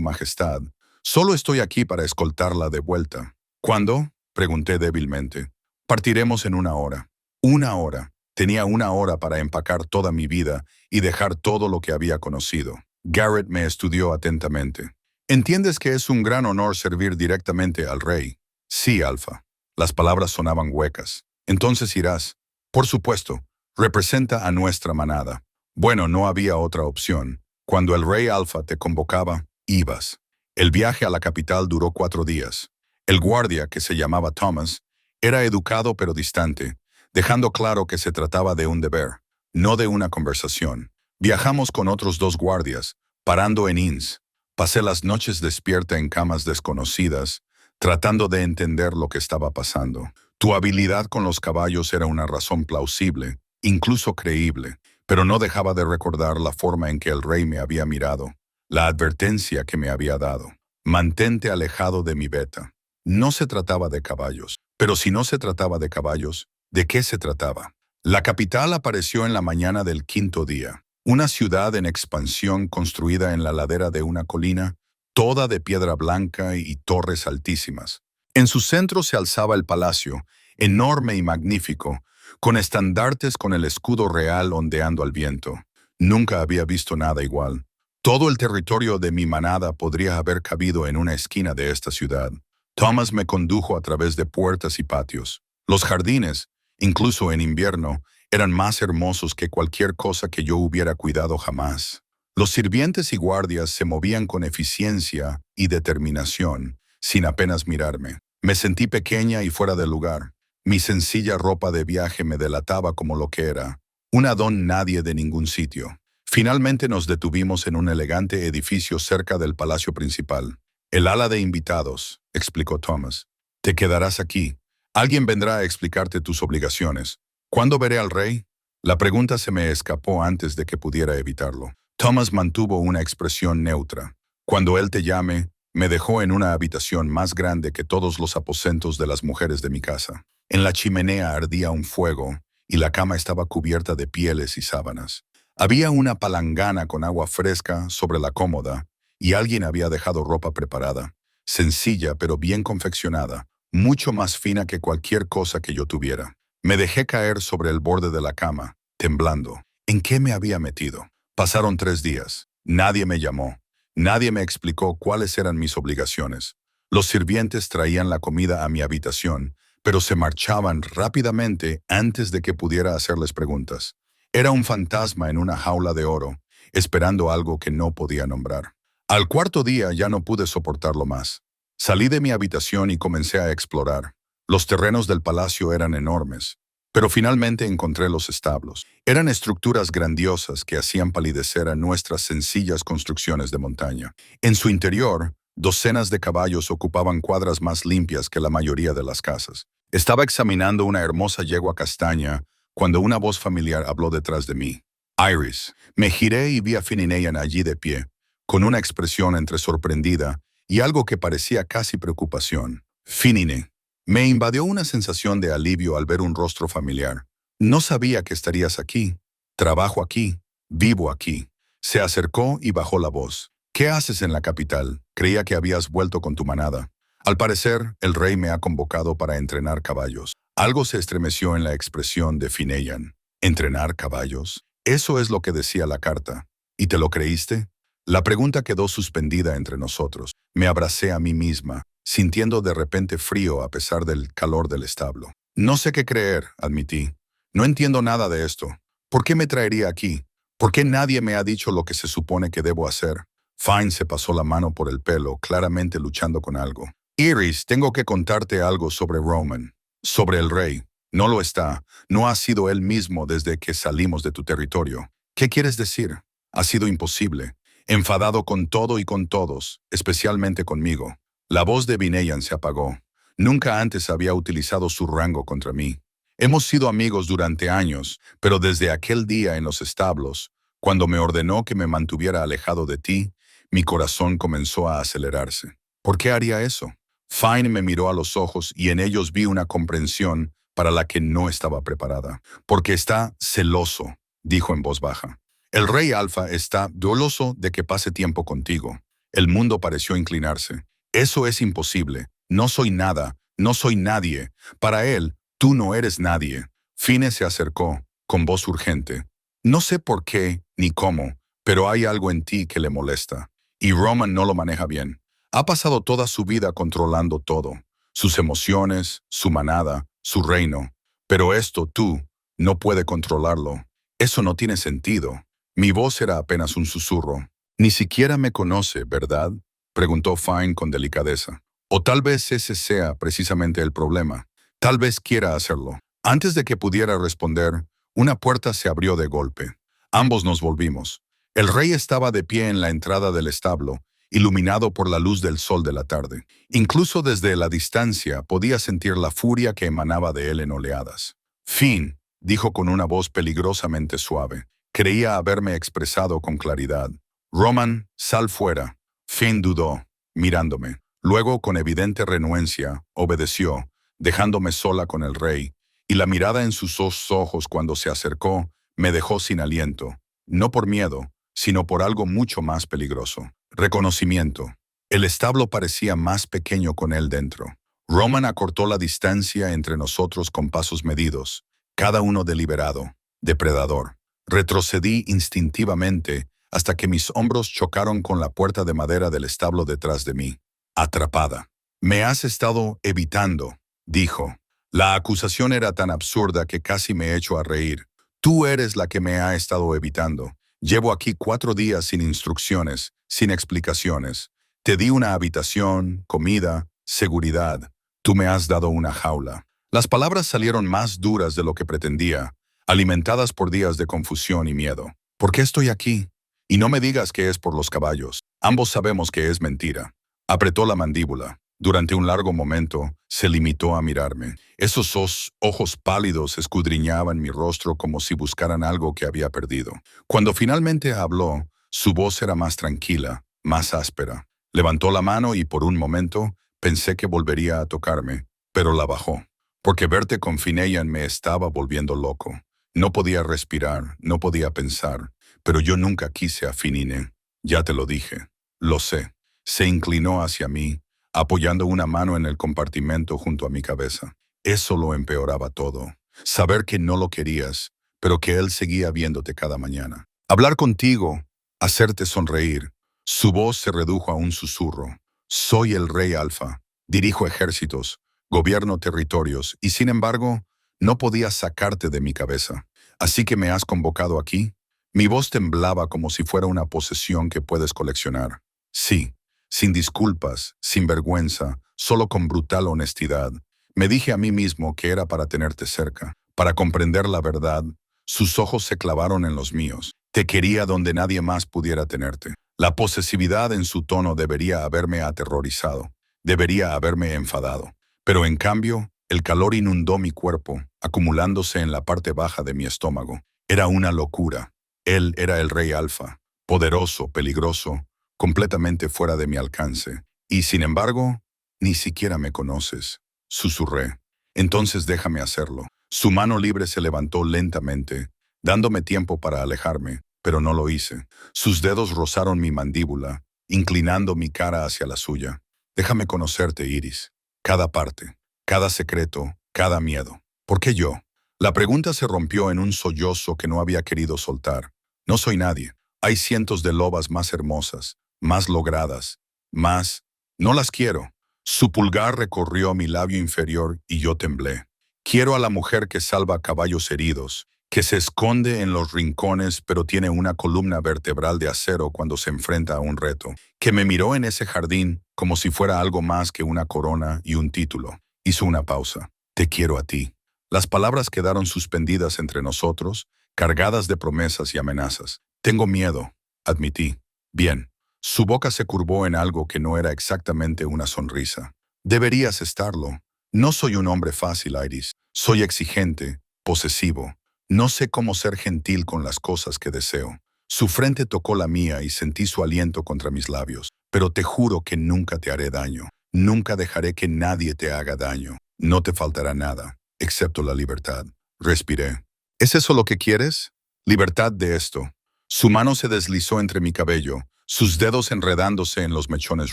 majestad. Solo estoy aquí para escoltarla de vuelta». «¿Cuándo?», pregunté débilmente. «Partiremos en 1 hora». 1 hora. Tenía 1 hora para empacar toda mi vida y dejar todo lo que había conocido. Garrett me estudió atentamente. «¿Entiendes que es un gran honor servir directamente al rey?» «Sí, Alfa». Las palabras sonaban huecas. «Entonces irás». «Por supuesto. Representa a nuestra manada». Bueno, no había otra opción. Cuando el rey Alfa te convocaba, ibas. El viaje a la capital duró 4 días. El guardia, que se llamaba Thomas, era educado pero distante, dejando claro que se trataba de un deber, no de una conversación. Viajamos con otros 2 guardias, parando en inns. Pasé las noches despierta en camas desconocidas, tratando de entender lo que estaba pasando. Tu habilidad con los caballos era una razón plausible, incluso creíble, pero no dejaba de recordar la forma en que el rey me había mirado, la advertencia que me había dado. «Mantente alejado de mi beta». No se trataba de caballos. Pero si no se trataba de caballos, ¿de qué se trataba? La capital apareció en la mañana del 5.º día. Una ciudad en expansión construida en la ladera de una colina, toda de piedra blanca y torres altísimas. En su centro se alzaba el palacio, enorme y magnífico, con estandartes con el escudo real ondeando al viento. Nunca había visto nada igual. Todo el territorio de mi manada podría haber cabido en una esquina de esta ciudad. Thomas me condujo a través de puertas y patios. Los jardines, incluso en invierno, eran más hermosos que cualquier cosa que yo hubiera cuidado jamás. Los sirvientes y guardias se movían con eficiencia y determinación, sin apenas mirarme. Me sentí pequeña y fuera de lugar. Mi sencilla ropa de viaje me delataba como lo que era, una don nadie de ningún sitio. Finalmente nos detuvimos en un elegante edificio cerca del palacio principal. El ala de invitados, explicó Thomas. Te quedarás aquí. Alguien vendrá a explicarte tus obligaciones. ¿Cuándo veré al rey? La pregunta se me escapó antes de que pudiera evitarlo. Thomas mantuvo una expresión neutra. Cuando él te llame, me dejó en una habitación más grande que todos los aposentos de las mujeres de mi casa. En la chimenea ardía un fuego y la cama estaba cubierta de pieles y sábanas. Había una palangana con agua fresca sobre la cómoda y alguien había dejado ropa preparada, sencilla pero bien confeccionada, mucho más fina que cualquier cosa que yo tuviera. Me dejé caer sobre el borde de la cama, temblando. ¿En qué me había metido? Pasaron 3 días. Nadie me llamó. Nadie me explicó cuáles eran mis obligaciones. Los sirvientes traían la comida a mi habitación, pero se marchaban rápidamente antes de que pudiera hacerles preguntas. Era un fantasma en una jaula de oro, esperando algo que no podía nombrar. Al cuarto día ya no pude soportarlo más. Salí de mi habitación y comencé a explorar. Los terrenos del palacio eran enormes, pero finalmente encontré los establos. Eran estructuras grandiosas que hacían palidecer a nuestras sencillas construcciones de montaña. En su interior, docenas de caballos ocupaban cuadras más limpias que la mayoría de las casas. Estaba examinando una hermosa yegua castaña cuando una voz familiar habló detrás de mí. Iris. Me giré y vi a Finian allí de pie, con una expresión entre sorprendida y algo que parecía casi preocupación. Finine. Me invadió una sensación de alivio al ver un rostro familiar. No sabía que estarías aquí. Trabajo aquí. Vivo aquí. Se acercó y bajó la voz. ¿Qué haces en la capital? Creía que habías vuelto con tu manada. Al parecer, el rey me ha convocado para entrenar caballos. Algo se estremeció en la expresión de Finian. ¿Entrenar caballos? Eso es lo que decía la carta. ¿Y te lo creíste? La pregunta quedó suspendida entre nosotros. Me abracé a mí misma, sintiendo de repente frío a pesar del calor del establo. No sé qué creer, admití. No entiendo nada de esto. ¿Por qué me traería aquí? ¿Por qué nadie me ha dicho lo que se supone que debo hacer? Fine se pasó la mano por el pelo, claramente luchando con algo. Iris, tengo que contarte algo sobre Roman. Sobre el rey. No lo está. No ha sido él mismo desde que salimos de tu territorio. ¿Qué quieres decir? Ha sido imposible. Enfadado con todo y con todos, especialmente conmigo. La voz de Finian se apagó. Nunca antes había utilizado su rango contra mí. Hemos sido amigos durante años, pero desde aquel día en los establos, cuando me ordenó que me mantuviera alejado de ti, mi corazón comenzó a acelerarse. ¿Por qué haría eso? Fine me miró a los ojos y en ellos vi una comprensión para la que no estaba preparada. Porque está celoso, dijo en voz baja. El rey Alfa está doloso de que pase tiempo contigo. El mundo pareció inclinarse. Eso es imposible. No soy nada. No soy nadie. Para él, tú no eres nadie. Fine se acercó, con voz urgente. No sé por qué ni cómo, pero hay algo en ti que le molesta. Y Roman no lo maneja bien. Ha pasado toda su vida controlando todo. Sus emociones, su manada, su reino. Pero esto tú no puede controlarlo. Eso no tiene sentido. Mi voz era apenas un susurro. Ni siquiera me conoce, ¿verdad? Preguntó Fine con delicadeza. O tal vez ese sea precisamente el problema. Tal vez quiera hacerlo. Antes de que pudiera responder, una puerta se abrió de golpe. Ambos nos volvimos. El rey estaba de pie en la entrada del establo, iluminado por la luz del sol de la tarde. Incluso desde la distancia podía sentir la furia que emanaba de él en oleadas. Fin, dijo con una voz peligrosamente suave. Creía haberme expresado con claridad. Roman, sal fuera. Finn dudó, mirándome. Luego, con evidente renuencia, obedeció, dejándome sola con el rey, y la mirada en sus ojos cuando se acercó me dejó sin aliento, no por miedo, sino por algo mucho más peligroso. Reconocimiento. El establo parecía más pequeño con él dentro. Roman acortó la distancia entre nosotros con pasos medidos, cada uno deliberado, depredador. Retrocedí instintivamente hasta que mis hombros chocaron con la puerta de madera del establo detrás de mí. Atrapada. Me has estado evitando, dijo. La acusación era tan absurda que casi me echo a reír. Tú eres la que me ha estado evitando. Llevo aquí 4 días sin instrucciones, sin explicaciones. Te di una habitación, comida, seguridad. Tú me has dado una jaula. Las palabras salieron más duras de lo que pretendía, alimentadas por días de confusión y miedo. ¿Por qué estoy aquí? Y no me digas que es por los caballos. Ambos sabemos que es mentira. Apretó la mandíbula. Durante un largo momento, se limitó a mirarme. Esos ojos pálidos escudriñaban mi rostro como si buscaran algo que había perdido. Cuando finalmente habló, su voz era más tranquila, más áspera. Levantó la mano y por un momento pensé que volvería a tocarme, pero la bajó. Porque verte con Finian me estaba volviendo loco. No podía respirar, no podía pensar, pero yo nunca quise a Finine. Ya te lo dije. Lo sé. Se inclinó hacia mí, apoyando una mano en el compartimento junto a mi cabeza. Eso lo empeoraba todo. Saber que no lo querías, pero que él seguía viéndote cada mañana. Hablar contigo, hacerte sonreír. Su voz se redujo a un susurro. Soy el rey Alfa. Dirijo ejércitos, gobierno territorios, y sin embargo, no podía sacarte de mi cabeza. ¿Así que me has convocado aquí? Mi voz temblaba como si fuera una posesión que puedes coleccionar. Sí. Sin disculpas, sin vergüenza, solo con brutal honestidad. Me dije a mí mismo que era para tenerte cerca, para comprender la verdad. Sus ojos se clavaron en los míos. Te quería donde nadie más pudiera tenerte. La posesividad en su tono debería haberme aterrorizado, debería haberme enfadado. Pero en cambio, el calor inundó mi cuerpo, acumulándose en la parte baja de mi estómago. Era una locura. Él era el rey Alfa, poderoso, peligroso, completamente fuera de mi alcance. Y sin embargo, ni siquiera me conoces, susurré. Entonces déjame hacerlo. Su mano libre se levantó lentamente, dándome tiempo para alejarme, pero no lo hice. Sus dedos rozaron mi mandíbula, inclinando mi cara hacia la suya. Déjame conocerte, Iris. Cada parte, cada secreto, cada miedo. ¿Por qué yo? La pregunta se rompió en un sollozo que no había querido soltar. No soy nadie. Hay cientos de lobas más hermosas, más logradas, más... No las quiero. Su pulgar recorrió mi labio inferior y yo temblé. Quiero a la mujer que salva caballos heridos, que se esconde en los rincones pero tiene una columna vertebral de acero cuando se enfrenta a un reto, que me miró en ese jardín como si fuera algo más que una corona y un título. Hizo una pausa. Te quiero a ti. Las palabras quedaron suspendidas entre nosotros, cargadas de promesas y amenazas. Tengo miedo, admití. Bien. Su boca se curvó en algo que no era exactamente una sonrisa. Deberías estarlo. No soy un hombre fácil, Iris. Soy exigente, posesivo. No sé cómo ser gentil con las cosas que deseo. Su frente tocó la mía y sentí su aliento contra mis labios. Pero te juro que nunca te haré daño. Nunca dejaré que nadie te haga daño. No te faltará nada, excepto la libertad. Respiré. ¿Es eso lo que quieres? Libertad de esto. Su mano se deslizó entre mi cabello, sus dedos enredándose en los mechones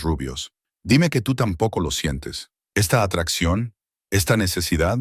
rubios. Dime que tú tampoco lo sientes. ¿Esta atracción? ¿Esta necesidad?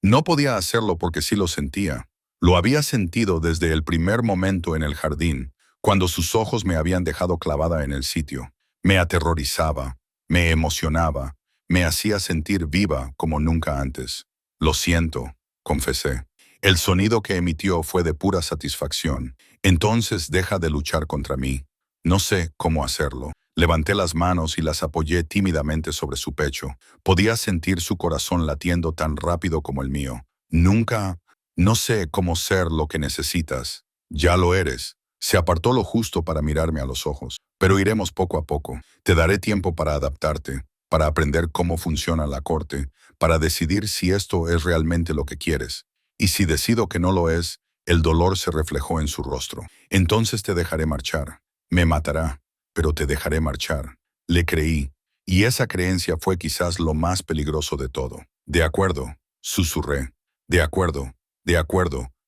No podía hacerlo porque sí lo sentía. Lo había sentido desde el primer momento en el jardín, cuando sus ojos me habían dejado clavada en el sitio. Me aterrorizaba, me emocionaba, me hacía sentir viva como nunca antes. Lo siento, confesé. El sonido que emitió fue de pura satisfacción. Entonces deja de luchar contra mí. No sé cómo hacerlo. Levanté las manos y las apoyé tímidamente sobre su pecho. Podía sentir su corazón latiendo tan rápido como el mío. No sé cómo ser lo que necesitas. Ya lo eres. Se apartó lo justo para mirarme a los ojos. Pero iremos poco a poco. Te daré tiempo para adaptarte, para aprender cómo funciona la corte, para decidir si esto es realmente lo que quieres. Y si decido que no lo es, el dolor se reflejó en su rostro. Entonces te dejaré marchar. Me matará, pero te dejaré marchar. Le creí, y esa creencia fue quizás lo más peligroso de todo. De acuerdo, susurré. De acuerdo,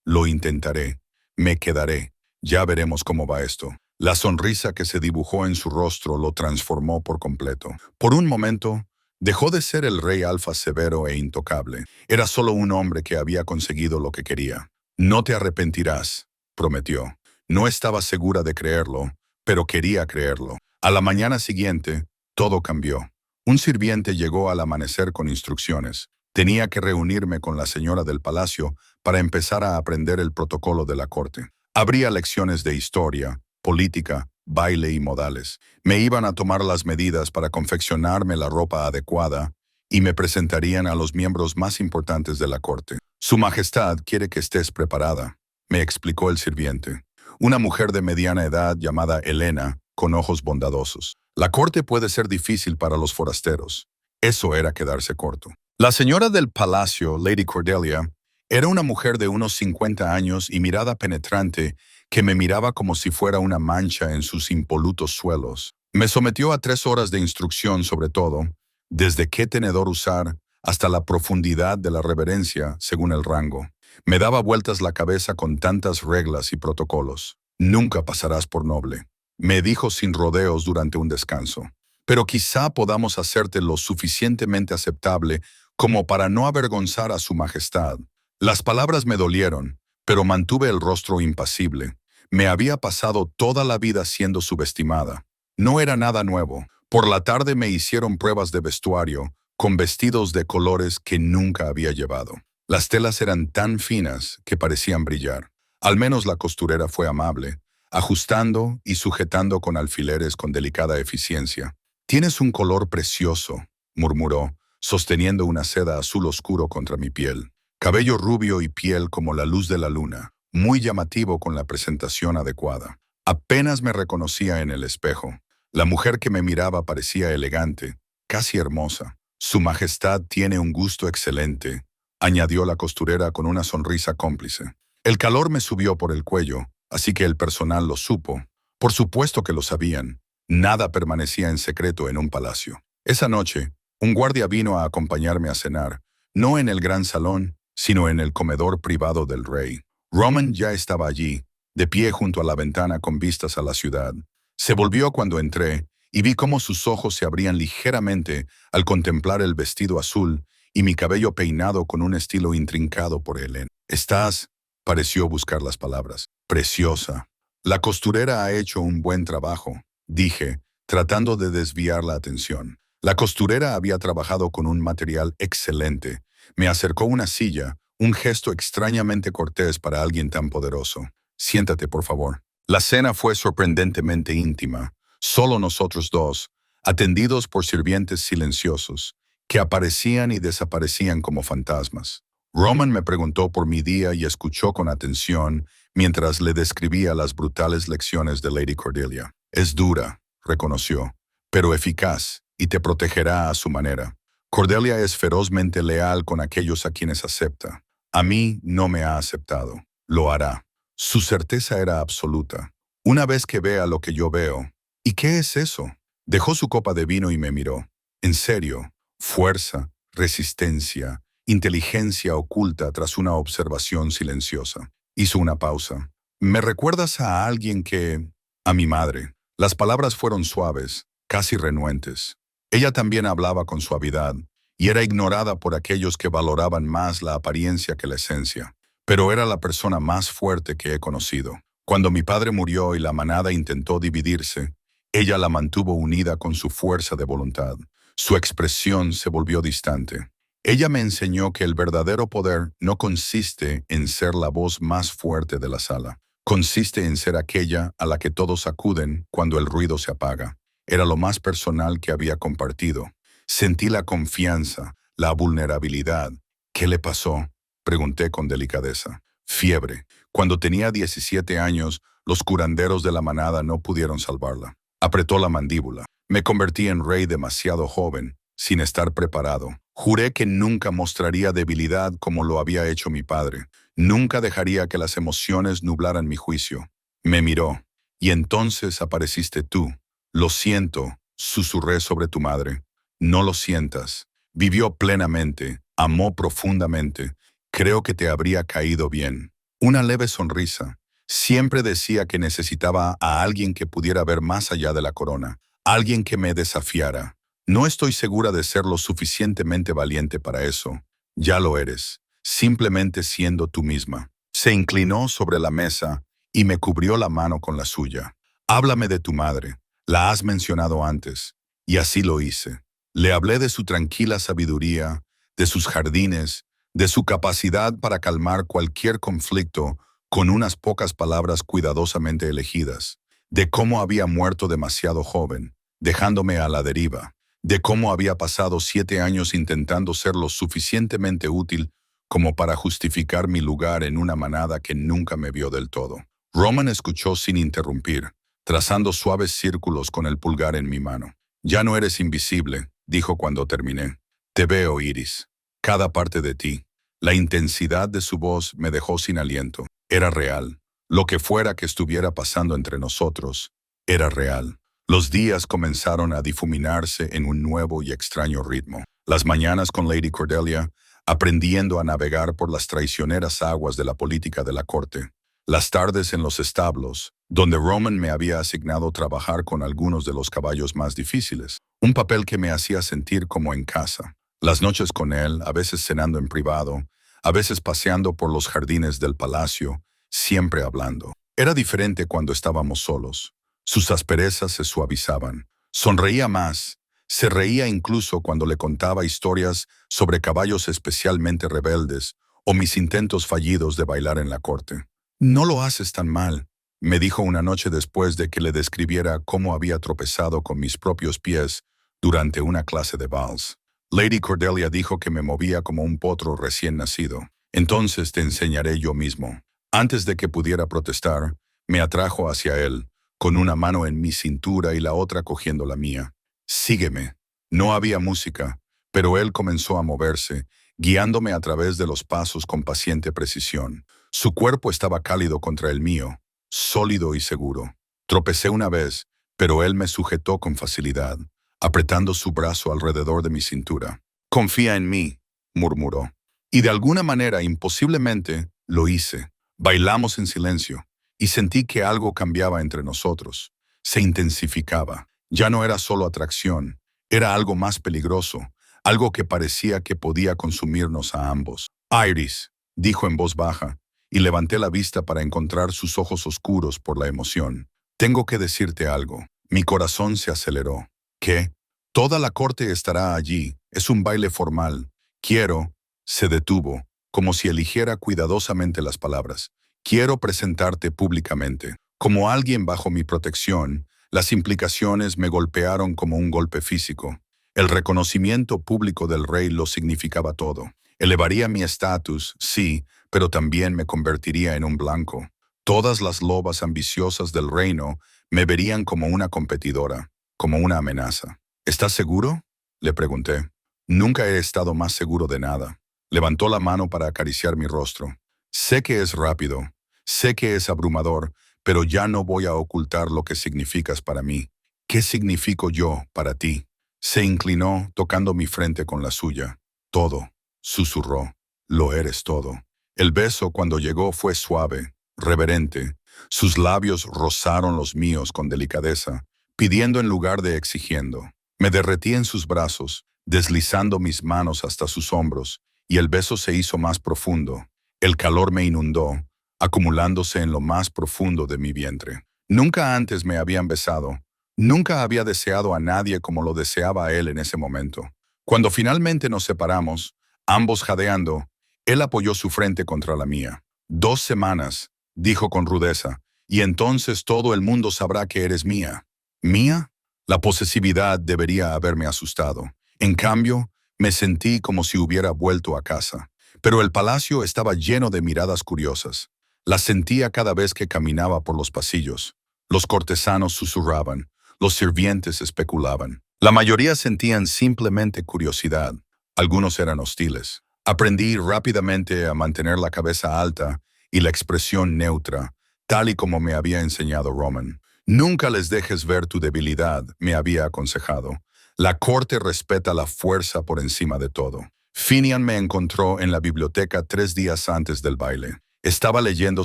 lo intentaré. Me quedaré. Ya veremos cómo va esto. La sonrisa que se dibujó en su rostro lo transformó por completo. Por un momento, dejó de ser el rey alfa severo e intocable. Era solo un hombre que había conseguido lo que quería. No te arrepentirás, prometió. No estaba segura de creerlo, pero quería creerlo. A la mañana siguiente, todo cambió. Un sirviente llegó al amanecer con instrucciones. Tenía que reunirme con la señora del palacio para empezar a aprender el protocolo de la corte. Habría lecciones de historia, política, baile y modales. Me iban a tomar las medidas para confeccionarme la ropa adecuada y me presentarían a los miembros más importantes de la corte. Su Majestad quiere que estés preparada, me explicó el sirviente. Una mujer de mediana edad llamada Elena, con ojos bondadosos. La corte puede ser difícil para los forasteros. Eso era quedarse corto. La señora del palacio, Lady Cordelia, era una mujer de unos 50 años y mirada penetrante que me miraba como si fuera una mancha en sus impolutos suelos. Me sometió a 3 horas de instrucción sobre todo, desde qué tenedor usar hasta la profundidad de la reverencia según el rango. Me daba vueltas la cabeza con tantas reglas y protocolos. Nunca pasarás por noble, me dijo sin rodeos durante un descanso. Pero quizá podamos hacerte lo suficientemente aceptable como para no avergonzar a su majestad. Las palabras me dolieron, pero mantuve el rostro impasible. Me había pasado toda la vida siendo subestimada. No era nada nuevo. Por la tarde me hicieron pruebas de vestuario, con vestidos de colores que nunca había llevado. Las telas eran tan finas que parecían brillar. Al menos la costurera fue amable, ajustando y sujetando con alfileres con delicada eficiencia. «Tienes un color precioso», murmuró, sosteniendo una seda azul oscuro contra mi piel. Cabello rubio y piel como la luz de la luna, muy llamativo con la presentación adecuada. Apenas me reconocía en el espejo. La mujer que me miraba parecía elegante, casi hermosa. «Su Majestad tiene un gusto excelente», añadió la costurera con una sonrisa cómplice. El calor me subió por el cuello, así que el personal lo supo. Por supuesto que lo sabían. Nada permanecía en secreto en un palacio. Esa noche, un guardia vino a acompañarme a cenar, no en el gran salón, sino en el comedor privado del rey. Roman ya estaba allí, de pie junto a la ventana con vistas a la ciudad. Se volvió cuando entré y vi cómo sus ojos se abrían ligeramente al contemplar el vestido azul y mi cabello peinado con un estilo intrincado por Helen. «Estás», pareció buscar las palabras, «preciosa». «La costurera ha hecho un buen trabajo», dije, tratando de desviar la atención. La costurera había trabajado con un material excelente. Me acercó una silla, un gesto extrañamente cortés para alguien tan poderoso. «Siéntate, por favor». La cena fue sorprendentemente íntima. Solo nosotros dos, atendidos por sirvientes silenciosos, que aparecían y desaparecían como fantasmas. Roman me preguntó por mi día y escuchó con atención mientras le describía las brutales lecciones de Lady Cordelia. «Es dura», reconoció, «pero eficaz y te protegerá a su manera. Cordelia es ferozmente leal con aquellos a quienes acepta. A mí no me ha aceptado. Lo hará». Su certeza era absoluta. «Una vez que vea lo que yo veo». «¿Y qué es eso?». Dejó su copa de vino y me miró. «En serio, fuerza, resistencia, inteligencia oculta tras una observación silenciosa». Hizo una pausa. «¿Me recuerdas a alguien que...?» «A mi madre». Las palabras fueron suaves, casi renuentes. Ella también hablaba con suavidad, y era ignorada por aquellos que valoraban más la apariencia que la esencia. Pero era la persona más fuerte que he conocido. Cuando mi padre murió y la manada intentó dividirse, ella la mantuvo unida con su fuerza de voluntad. Su expresión se volvió distante. Ella me enseñó que el verdadero poder no consiste en ser la voz más fuerte de la sala. Consiste en ser aquella a la que todos acuden cuando el ruido se apaga. Era lo más personal que había compartido. Sentí la confianza, la vulnerabilidad. «¿Qué le pasó?», pregunté con delicadeza. «Fiebre. Cuando tenía 17 años, los curanderos de la manada no pudieron salvarla». Apretó la mandíbula. «Me convertí en rey demasiado joven, sin estar preparado. Juré que nunca mostraría debilidad como lo había hecho mi padre. Nunca dejaría que las emociones nublaran mi juicio». Me miró. «Y entonces apareciste tú». «Lo siento», susurré sobre tu madre. «No lo sientas. Vivió plenamente, amó profundamente. Creo que te habría caído bien». Una leve sonrisa. Siempre decía que necesitaba a alguien que pudiera ver más allá de la corona, alguien que me desafiara. No estoy segura de ser lo suficientemente valiente para eso. Ya lo eres, simplemente siendo tú misma. Se inclinó sobre la mesa y me cubrió la mano con la suya. Háblame de tu madre. La has mencionado antes. Y así lo hice. Le hablé de su tranquila sabiduría, de sus jardines, de su capacidad para calmar cualquier conflicto con unas pocas palabras cuidadosamente elegidas, de cómo había muerto demasiado joven, dejándome a la deriva, de cómo había pasado 7 años intentando ser lo suficientemente útil como para justificar mi lugar en una manada que nunca me vio del todo. Roman escuchó sin interrumpir, trazando suaves círculos con el pulgar en mi mano. Ya no eres invisible, dijo cuando terminé. Te veo, Iris. Cada parte de ti. La intensidad de su voz me dejó sin aliento. Era real. Lo que fuera que estuviera pasando entre nosotros, era real. Los días comenzaron a difuminarse en un nuevo y extraño ritmo. Las mañanas con Lady Cordelia, aprendiendo a navegar por las traicioneras aguas de la política de la corte. Las tardes en los establos, donde Roman me había asignado trabajar con algunos de los caballos más difíciles, un papel que me hacía sentir como en casa. Las noches con él, a veces cenando en privado, a veces paseando por los jardines del palacio, siempre hablando. Era diferente cuando estábamos solos. Sus asperezas se suavizaban. Sonreía más. Se reía incluso cuando le contaba historias sobre caballos especialmente rebeldes o mis intentos fallidos de bailar en la corte. No lo haces tan mal, me dijo una noche después de que le describiera cómo había tropezado con mis propios pies durante una clase de vals. Lady Cordelia dijo que me movía como un potro recién nacido. Entonces te enseñaré yo mismo. Antes de que pudiera protestar, me atrajo hacia él, con una mano en mi cintura y la otra cogiendo la mía. Sígueme. No había música, pero él comenzó a moverse, guiándome a través de los pasos con paciente precisión. Su cuerpo estaba cálido contra el mío, sólido y seguro. Tropecé una vez, pero él me sujetó con facilidad, apretando su brazo alrededor de mi cintura. Confía en mí, murmuró. Y de alguna manera, imposiblemente, lo hice. Bailamos en silencio, y sentí que algo cambiaba entre nosotros. Se intensificaba. Ya no era solo atracción, era algo más peligroso, algo que parecía que podía consumirnos a ambos. Iris, dijo en voz baja, y levanté la vista para encontrar sus ojos oscuros por la emoción. Tengo que decirte algo. Mi corazón se aceleró. ¿Qué? Toda la corte estará allí. Es un baile formal. Quiero... Se detuvo, como si eligiera cuidadosamente las palabras. Quiero presentarte públicamente. Como alguien bajo mi protección, las implicaciones me golpearon como un golpe físico. El reconocimiento público del rey lo significaba todo. Elevaría mi estatus, sí, pero también me convertiría en un blanco. Todas las lobas ambiciosas del reino me verían como una competidora, como una amenaza. ¿Estás seguro?, le pregunté. Nunca he estado más seguro de nada. Levantó la mano para acariciar mi rostro. Sé que es rápido, sé que es abrumador, pero ya no voy a ocultar lo que significas para mí. ¿Qué significo yo para ti? Se inclinó, tocando mi frente con la suya. Todo, susurró. Lo eres todo. El beso cuando llegó fue suave, reverente. Sus labios rozaron los míos con delicadeza, pidiendo en lugar de exigiendo. Me derretí en sus brazos, deslizando mis manos hasta sus hombros, y el beso se hizo más profundo. El calor me inundó, acumulándose en lo más profundo de mi vientre. Nunca antes me habían besado. Nunca había deseado a nadie como lo deseaba a él en ese momento. Cuando finalmente nos separamos, ambos jadeando, él apoyó su frente contra la mía. 2 semanas, dijo con rudeza, y entonces todo el mundo sabrá que eres mía. ¿Mía? La posesividad debería haberme asustado. En cambio, me sentí como si hubiera vuelto a casa. Pero el palacio estaba lleno de miradas curiosas. Las sentía cada vez que caminaba por los pasillos. Los cortesanos susurraban, los sirvientes especulaban. La mayoría sentían simplemente curiosidad. Algunos eran hostiles. Aprendí rápidamente a mantener la cabeza alta y la expresión neutra, tal y como me había enseñado Roman. Nunca les dejes ver tu debilidad, me había aconsejado. La corte respeta la fuerza por encima de todo. Finian me encontró en la biblioteca 3 días antes del baile. Estaba leyendo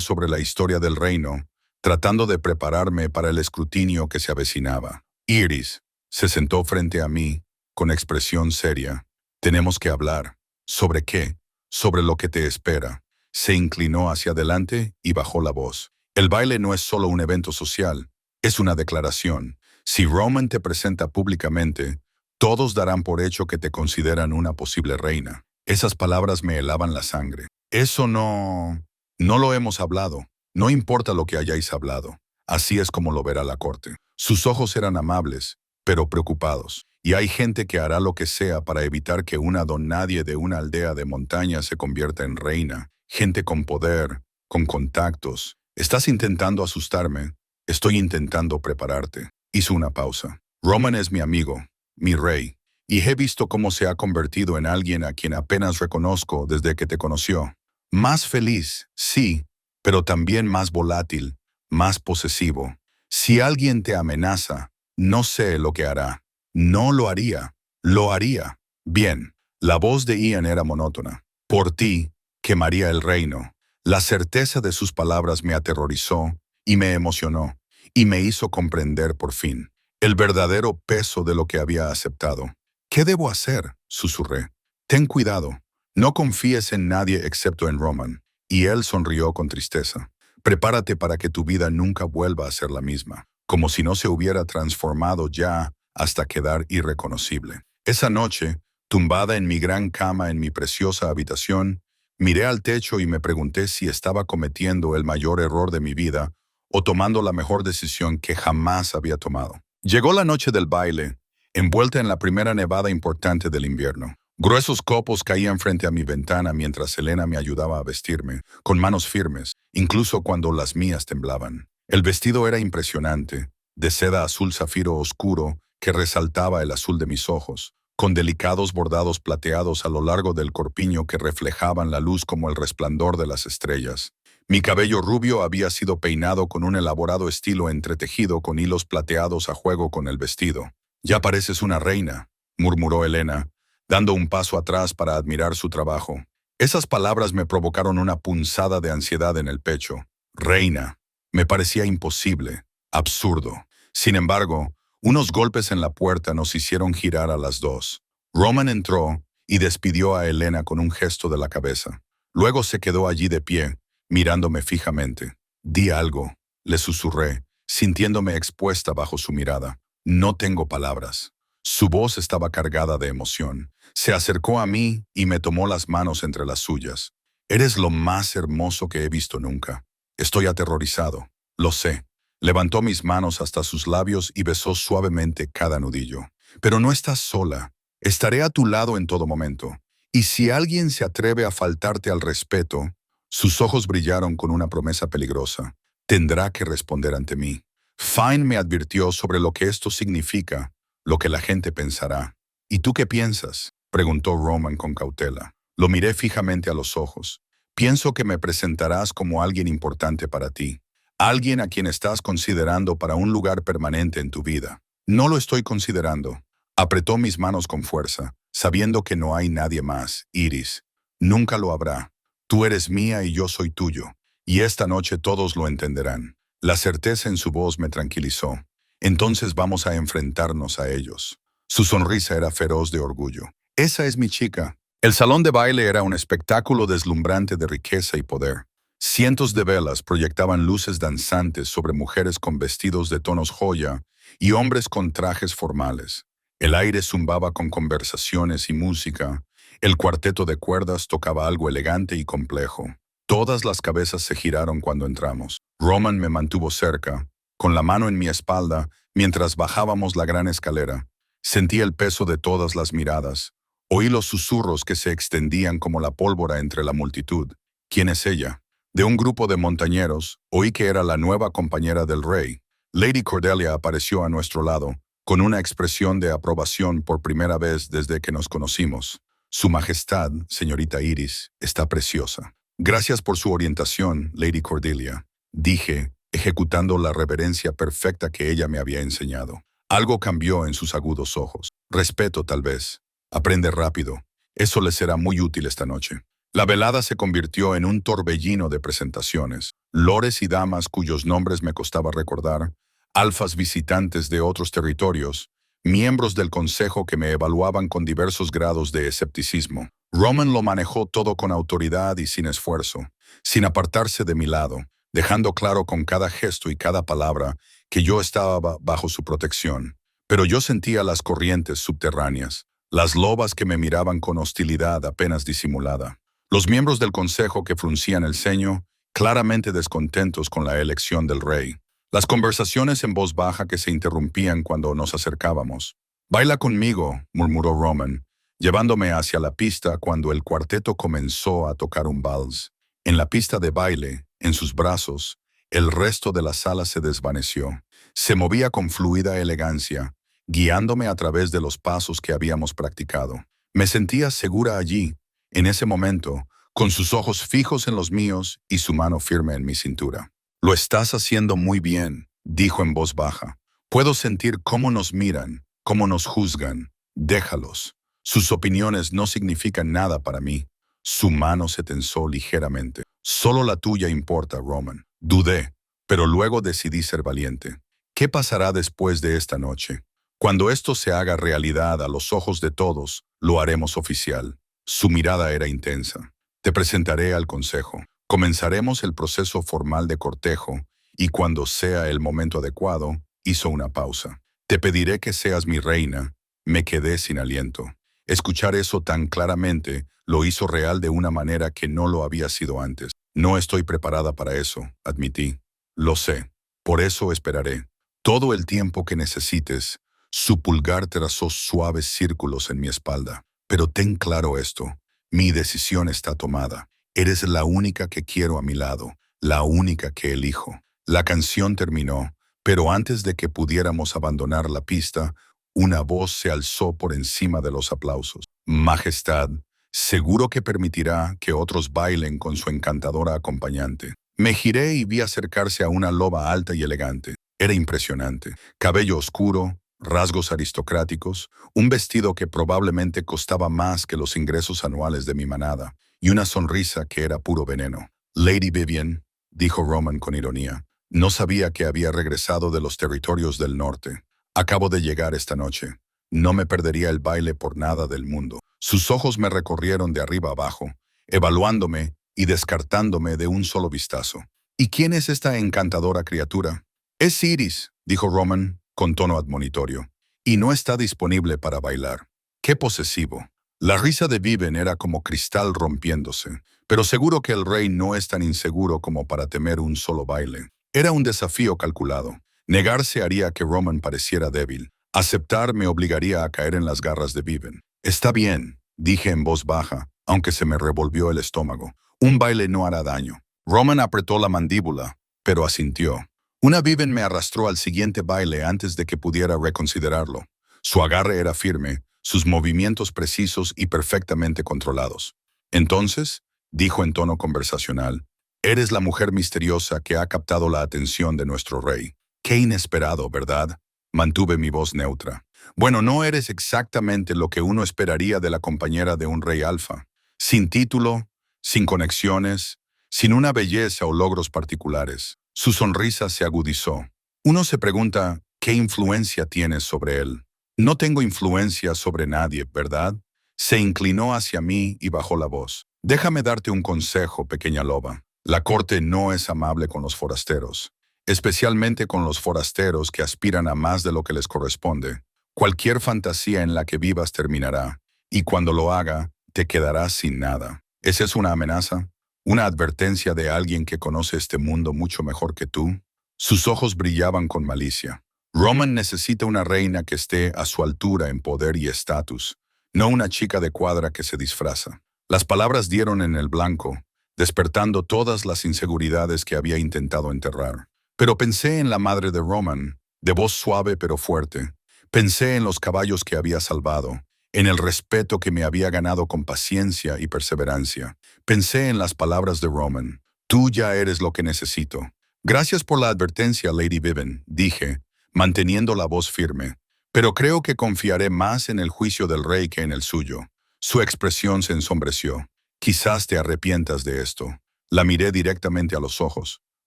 sobre la historia del reino, tratando de prepararme para el escrutinio que se avecinaba. Iris se sentó frente a mí, con expresión seria. Tenemos que hablar. ¿Sobre qué? Sobre lo que te espera. Se inclinó hacia adelante y bajó la voz. El baile no es solo un evento social, es una declaración. Si Roman te presenta públicamente, todos darán por hecho que te consideran una posible reina. Esas palabras me helaban la sangre. Eso no lo hemos hablado. No importa lo que hayáis hablado. Así es como lo verá la corte. Sus ojos eran amables, pero preocupados. Y hay gente que hará lo que sea para evitar que una don nadie de una aldea de montaña se convierta en reina. Gente con poder, con contactos. ¿Estás intentando asustarme? Estoy intentando prepararte. Hizo una pausa. Roman es mi amigo, mi rey, y he visto cómo se ha convertido en alguien a quien apenas reconozco desde que te conoció. Más feliz, sí, pero también más volátil, más posesivo. Si alguien te amenaza, no sé lo que hará. No lo haría. Lo haría. Bien. La voz de Ian era monótona. Por ti, quemaría el reino. La certeza de sus palabras me aterrorizó y me emocionó, y me hizo comprender por fin el verdadero peso de lo que había aceptado. ¿Qué debo hacer?, susurré. Ten cuidado. No confíes en nadie excepto en Roman. Y él sonrió con tristeza. Prepárate para que tu vida nunca vuelva a ser la misma, como si no se hubiera transformado ya hasta quedar irreconocible. Esa noche, tumbada en mi gran cama en mi preciosa habitación, miré al techo y me pregunté si estaba cometiendo el mayor error de mi vida o tomando la mejor decisión que jamás había tomado. Llegó la noche del baile, envuelta en la primera nevada importante del invierno. Gruesos copos caían frente a mi ventana mientras Elena me ayudaba a vestirme, con manos firmes, incluso cuando las mías temblaban. El vestido era impresionante, de seda azul zafiro oscuro que resaltaba el azul de mis ojos, con delicados bordados plateados a lo largo del corpiño que reflejaban la luz como el resplandor de las estrellas. Mi cabello rubio había sido peinado con un elaborado estilo entretejido con hilos plateados a juego con el vestido. «Ya pareces una reina», murmuró Elena, dando un paso atrás para admirar su trabajo. Esas palabras me provocaron una punzada de ansiedad en el pecho. Reina. Me parecía imposible, absurdo. Sin embargo, unos golpes en la puerta nos hicieron girar a las dos. Roman entró y despidió a Elena con un gesto de la cabeza. Luego se quedó allí de pie, mirándome fijamente. «Di algo», le susurré, sintiéndome expuesta bajo su mirada. «No tengo palabras». Su voz estaba cargada de emoción. Se acercó a mí y me tomó las manos entre las suyas. «Eres lo más hermoso que he visto nunca. Estoy aterrorizado. Lo sé». Levantó mis manos hasta sus labios y besó suavemente cada nudillo. «Pero no estás sola. Estaré a tu lado en todo momento. Y si alguien se atreve a faltarte al respeto», sus ojos brillaron con una promesa peligrosa, «tendrá que responder ante mí». Fine me advirtió sobre lo que esto significa, lo que la gente pensará. «¿Y tú qué piensas?», preguntó Roman con cautela. Lo miré fijamente a los ojos. «Pienso que me presentarás como alguien importante para ti. Alguien a quien estás considerando para un lugar permanente en tu vida». «No lo estoy considerando». Apretó mis manos con fuerza, sabiendo que no hay nadie más, Iris. «Nunca lo habrá. Tú eres mía y yo soy tuyo. Y esta noche todos lo entenderán». La certeza en su voz me tranquilizó. «Entonces vamos a enfrentarnos a ellos». Su sonrisa era feroz de orgullo. «Esa es mi chica». El salón de baile era un espectáculo deslumbrante de riqueza y poder. Cientos de velas proyectaban luces danzantes sobre mujeres con vestidos de tonos joya y hombres con trajes formales. El aire zumbaba con conversaciones y música. El cuarteto de cuerdas tocaba algo elegante y complejo. Todas las cabezas se giraron cuando entramos. Roman me mantuvo cerca, con la mano en mi espalda, mientras bajábamos la gran escalera. Sentí el peso de todas las miradas. Oí los susurros que se extendían como la pólvora entre la multitud. «¿Quién es ella?». De un grupo de montañeros, oí que era la nueva compañera del rey. Lady Cordelia apareció a nuestro lado, con una expresión de aprobación por primera vez desde que nos conocimos. «Su Majestad, señorita Iris, está preciosa». «Gracias por su orientación, Lady Cordelia», dije, ejecutando la reverencia perfecta que ella me había enseñado. Algo cambió en sus agudos ojos. «Respeto, tal vez. Aprende rápido. Eso le será muy útil esta noche». La velada se convirtió en un torbellino de presentaciones, lores y damas cuyos nombres me costaba recordar, alfas visitantes de otros territorios, miembros del consejo que me evaluaban con diversos grados de escepticismo. Roman lo manejó todo con autoridad y sin esfuerzo, sin apartarse de mi lado, dejando claro con cada gesto y cada palabra que yo estaba bajo su protección. Pero yo sentía las corrientes subterráneas, las lobas que me miraban con hostilidad apenas disimulada. Los miembros del consejo que fruncían el ceño, claramente descontentos con la elección del rey. Las conversaciones en voz baja que se interrumpían cuando nos acercábamos. «Baila conmigo», murmuró Roman, llevándome hacia la pista cuando el cuarteto comenzó a tocar un vals. En la pista de baile, en sus brazos, el resto de la sala se desvaneció. Se movía con fluida elegancia, guiándome a través de los pasos que habíamos practicado. Me sentía segura allí, en ese momento, con sus ojos fijos en los míos y su mano firme en mi cintura. «Lo estás haciendo muy bien», dijo en voz baja. «Puedo sentir cómo nos miran, cómo nos juzgan. Déjalos. Sus opiniones no significan nada para mí». Su mano se tensó ligeramente. «Solo la tuya importa, Roman». Dudé, pero luego decidí ser valiente. «¿Qué pasará después de esta noche? Cuando esto se haga realidad a los ojos de todos, lo haremos oficial». Su mirada era intensa. «Te presentaré al consejo. Comenzaremos el proceso formal de cortejo y cuando sea el momento adecuado», hizo una pausa. «Te pediré que seas mi reina». Me quedé sin aliento. Escuchar eso tan claramente lo hizo real de una manera que no lo había sido antes. «No estoy preparada para eso», admití. «Lo sé. Por eso esperaré. Todo el tiempo que necesites». Su pulgar trazó suaves círculos en mi espalda. «Pero ten claro esto. Mi decisión está tomada. Eres la única que quiero a mi lado, la única que elijo». La canción terminó, pero antes de que pudiéramos abandonar la pista, una voz se alzó por encima de los aplausos. «Majestad, seguro que permitirá que otros bailen con su encantadora acompañante». Me giré y vi acercarse a una loba alta y elegante. Era impresionante. Cabello oscuro, rasgos aristocráticos, un vestido que probablemente costaba más que los ingresos anuales de mi manada, y una sonrisa que era puro veneno. «Lady Vivian», dijo Roman con ironía, «no sabía que había regresado de los territorios del norte. Acabo de llegar esta noche. No me perdería el baile por nada del mundo». Sus ojos me recorrieron de arriba abajo, evaluándome y descartándome de un solo vistazo. «¿Y quién es esta encantadora criatura?» «Es Iris», dijo Roman con tono admonitorio, «y no está disponible para bailar». «Qué posesivo». La risa de Viven era como cristal rompiéndose, pero seguro que el rey no es tan inseguro como para temer un solo baile. Era un desafío calculado. Negarse haría que Roman pareciera débil. Aceptar me obligaría a caer en las garras de Viven. «Está bien», dije en voz baja, aunque se me revolvió el estómago. «Un baile no hará daño». Roman apretó la mandíbula, pero asintió. Una Viven me arrastró al siguiente baile antes de que pudiera reconsiderarlo. Su agarre era firme, sus movimientos precisos y perfectamente controlados. «Entonces», dijo en tono conversacional, «eres la mujer misteriosa que ha captado la atención de nuestro rey». «Qué inesperado, ¿verdad?». Mantuve mi voz neutra. «Bueno, no eres exactamente lo que uno esperaría de la compañera de un rey alfa. Sin título, sin conexiones, sin una belleza o logros particulares». Su sonrisa se agudizó. Uno se pregunta, ¿qué influencia tienes sobre él? «No tengo influencia sobre nadie, ¿verdad?». Se inclinó hacia mí y bajó la voz. «Déjame darte un consejo, pequeña loba. La corte no es amable con los forasteros, especialmente con los forasteros que aspiran a más de lo que les corresponde. Cualquier fantasía en la que vivas terminará, y cuando lo haga, te quedarás sin nada». ¿Esa es una amenaza? ¿Una advertencia de alguien que conoce este mundo mucho mejor que tú? Sus ojos brillaban con malicia. «Roman necesita una reina que esté a su altura en poder y estatus, no una chica de cuadra que se disfraza». Las palabras dieron en el blanco, despertando todas las inseguridades que había intentado enterrar. Pero pensé en la madre de Roman, de voz suave pero fuerte. Pensé en los caballos que había salvado, en el respeto que me había ganado con paciencia y perseverancia. Pensé en las palabras de Roman. «Tú ya eres lo que necesito». «Gracias por la advertencia, Lady Viven», dije, manteniendo la voz firme. «Pero creo que confiaré más en el juicio del rey que en el suyo». Su expresión se ensombreció. Quizás te arrepientas de esto. La miré directamente a los ojos.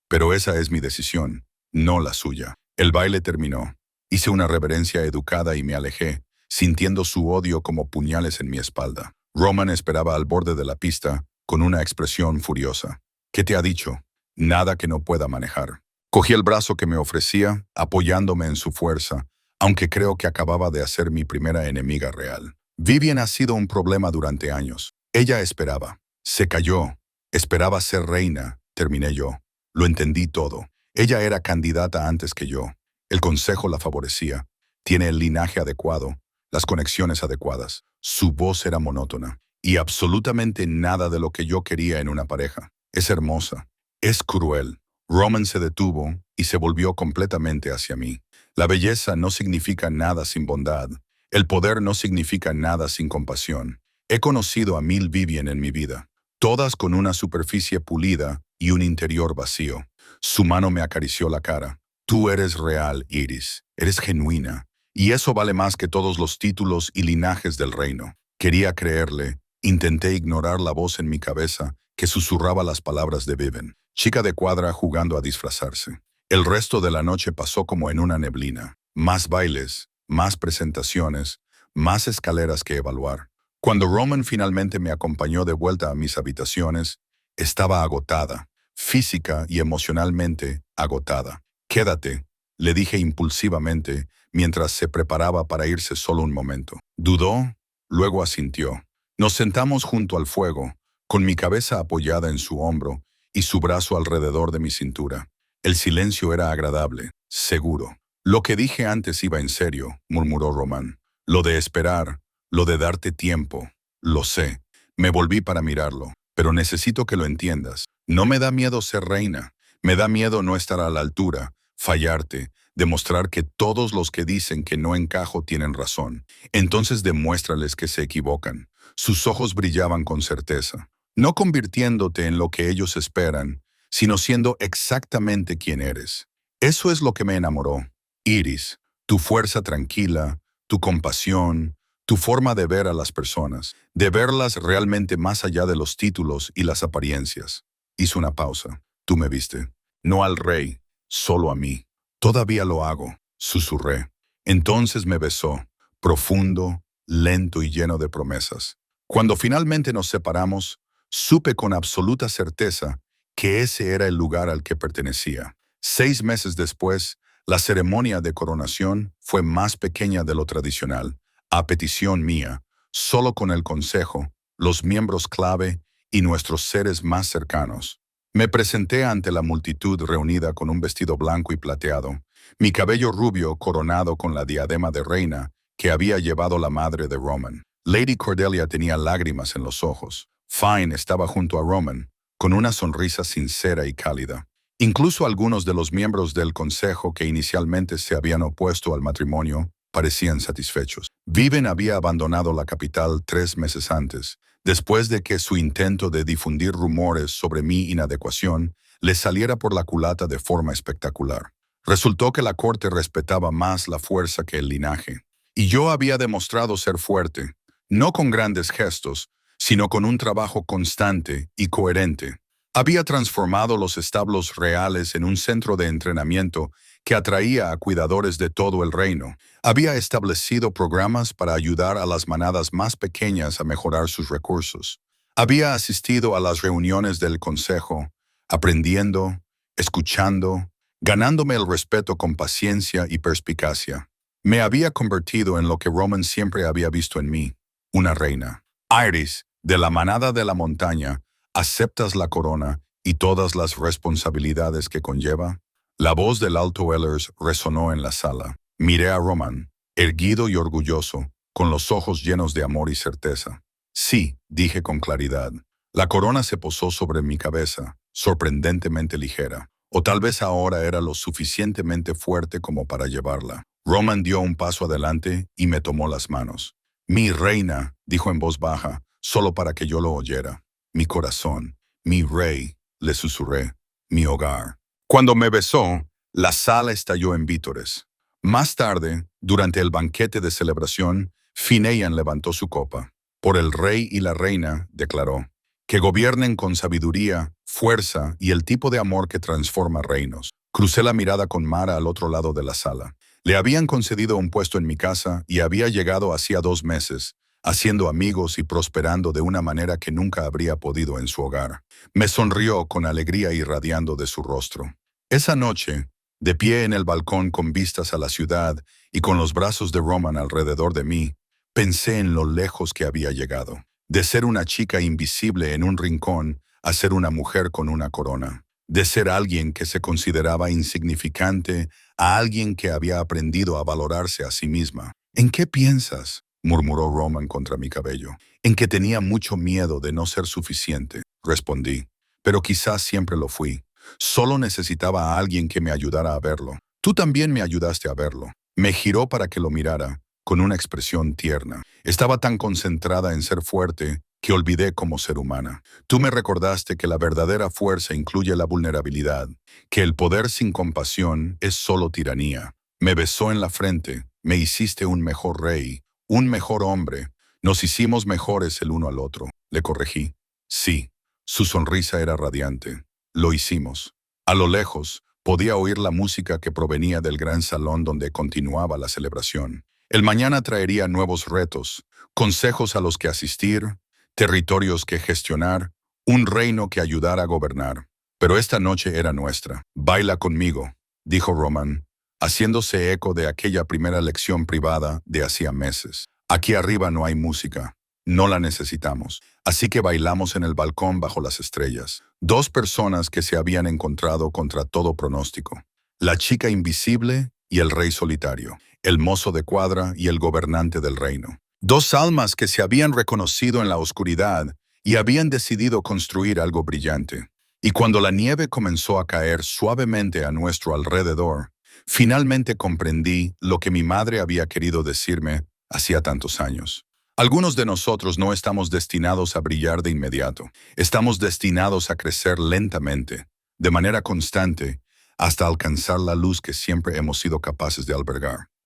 Pero esa es mi decisión, no la suya. El baile terminó. Hice una reverencia educada y me alejé, sintiendo su odio como puñales en mi espalda. Roman esperaba al borde de la pista, con una expresión furiosa. ¿Qué te ha dicho? Nada que no pueda manejar. Cogí el brazo que me ofrecía, apoyándome en su fuerza, aunque creo que acababa de hacer mi primera enemiga real. Vivian ha sido un problema durante años. Ella esperaba. Se cayó. Esperaba ser reina, terminé yo. Lo entendí todo. Ella era candidata antes que yo. El consejo la favorecía. Tiene el linaje adecuado, las conexiones adecuadas. Su voz era monótona. Y absolutamente nada de lo que yo quería en una pareja. Es hermosa. Es cruel. Roman se detuvo y se volvió completamente hacia mí. La belleza no significa nada sin bondad. El poder no significa nada sin compasión. He conocido a 1000 Vivian en mi vida, todas con una superficie pulida y un interior vacío. Su mano me acarició la cara. Tú eres real, Iris. Eres genuina. Y eso vale más que todos los títulos y linajes del reino. Quería creerle. Intenté ignorar la voz en mi cabeza que susurraba las palabras de Vivian. Chica de cuadra jugando a disfrazarse. El resto de la noche pasó como en una neblina. Más bailes, más presentaciones, más escaleras que evaluar. Cuando Roman finalmente me acompañó de vuelta a mis habitaciones, estaba agotada, física y emocionalmente agotada. Quédate, le dije impulsivamente mientras se preparaba para irse solo un momento. Dudó, luego asintió. Nos sentamos junto al fuego, con mi cabeza apoyada en su hombro y su brazo alrededor de mi cintura. El silencio era agradable, seguro. Lo que dije antes iba en serio, murmuró Roman. Lo de esperar, lo de darte tiempo, lo sé. Me volví para mirarlo, pero necesito que lo entiendas. No me da miedo ser reina, me da miedo no estar a la altura, fallarte, demostrar que todos los que dicen que no encajo tienen razón. Entonces demuéstrales que se equivocan. Sus ojos brillaban con certeza, no convirtiéndote en lo que ellos esperan, sino siendo exactamente quien eres. Eso es lo que me enamoró. Iris, tu fuerza tranquila, tu compasión, tu forma de ver a las personas, de verlas realmente más allá de los títulos y las apariencias. Hizo una pausa. Tú me viste. No al rey, solo a mí. Todavía lo hago, susurré. Entonces me besó, profundo, lento y lleno de promesas. Cuando finalmente nos separamos, supe con absoluta certeza que ese era el lugar al que pertenecía. 6 meses después, la ceremonia de coronación fue más pequeña de lo tradicional, a petición mía, solo con el consejo, los miembros clave y nuestros seres más cercanos. Me presenté ante la multitud reunida con un vestido blanco y plateado, mi cabello rubio coronado con la diadema de reina que había llevado la madre de Roman. Lady Cordelia tenía lágrimas en los ojos. Fine estaba junto a Roman, con una sonrisa sincera y cálida. Incluso algunos de los miembros del consejo que inicialmente se habían opuesto al matrimonio parecían satisfechos. Vivian había abandonado la capital 3 meses antes, después de que su intento de difundir rumores sobre mi inadecuación le saliera por la culata de forma espectacular. Resultó que la corte respetaba más la fuerza que el linaje, y yo había demostrado ser fuerte, no con grandes gestos, sino con un trabajo constante y coherente. Había transformado los establos reales en un centro de entrenamiento que atraía a cuidadores de todo el reino. Había establecido programas para ayudar a las manadas más pequeñas a mejorar sus recursos. Había asistido a las reuniones del consejo, aprendiendo, escuchando, ganándome el respeto con paciencia y perspicacia. Me había convertido en lo que Roman siempre había visto en mí, una reina. Iris, de la manada de la montaña, ¿aceptas la corona y todas las responsabilidades que conlleva? La voz del Alto Wellers resonó en la sala. Miré a Roman, erguido y orgulloso, con los ojos llenos de amor y certeza. Sí, dije con claridad. La corona se posó sobre mi cabeza, sorprendentemente ligera. O tal vez ahora era lo suficientemente fuerte como para llevarla. Roman dio un paso adelante y me tomó las manos. Mi reina, dijo en voz baja, solo para que yo lo oyera. Mi corazón, mi rey, le susurré, mi hogar. Cuando me besó, la sala estalló en vítores. Más tarde, durante el banquete de celebración, Finian levantó su copa. Por el rey y la reina, declaró, que gobiernen con sabiduría, fuerza y el tipo de amor que transforma reinos. Crucé la mirada con Mara al otro lado de la sala. Le habían concedido un puesto en mi casa y había llegado hacía 2 meses, haciendo amigos y prosperando de una manera que nunca habría podido en su hogar. Me sonrió con alegría irradiando de su rostro. Esa noche, de pie en el balcón con vistas a la ciudad y con los brazos de Roman alrededor de mí, pensé en lo lejos que había llegado. De ser una chica invisible en un rincón a ser una mujer con una corona. De ser alguien que se consideraba insignificante a alguien que había aprendido a valorarse a sí misma. ¿En qué piensas?, murmuró Roman contra mi cabello. En que tenía mucho miedo de no ser suficiente, respondí. Pero quizás siempre lo fui. Solo necesitaba a alguien que me ayudara a verlo. Tú también me ayudaste a verlo. Me giró para que lo mirara, con una expresión tierna. Estaba tan concentrada en ser fuerte que olvidé cómo ser humana. Tú me recordaste que la verdadera fuerza incluye la vulnerabilidad, que el poder sin compasión es solo tiranía. Me besó en la frente, me hiciste un mejor rey, un mejor hombre. Nos hicimos mejores el uno al otro. Le corregí. Sí. Su sonrisa era radiante. Lo hicimos. A lo lejos, podía oír la música que provenía del gran salón donde continuaba la celebración. El mañana traería nuevos retos, consejos a los que asistir, territorios que gestionar, un reino que ayudar a gobernar. Pero esta noche era nuestra. Baila conmigo, dijo Roman, haciéndose eco de aquella primera lección privada de hacía meses. Aquí arriba no hay música. No la necesitamos. Así que bailamos en el balcón bajo las estrellas. 2 personas que se habían encontrado contra todo pronóstico. La chica invisible y el rey solitario. El mozo de cuadra y el gobernante del reino. 2 almas que se habían reconocido en la oscuridad y habían decidido construir algo brillante. Y cuando la nieve comenzó a caer suavemente a nuestro alrededor, finalmente comprendí lo que mi madre había querido decirme hacía tantos años. Algunos de nosotros no estamos destinados a brillar de inmediato. Estamos destinados a crecer lentamente, de manera constante, hasta alcanzar la luz que siempre hemos sido capaces de albergar.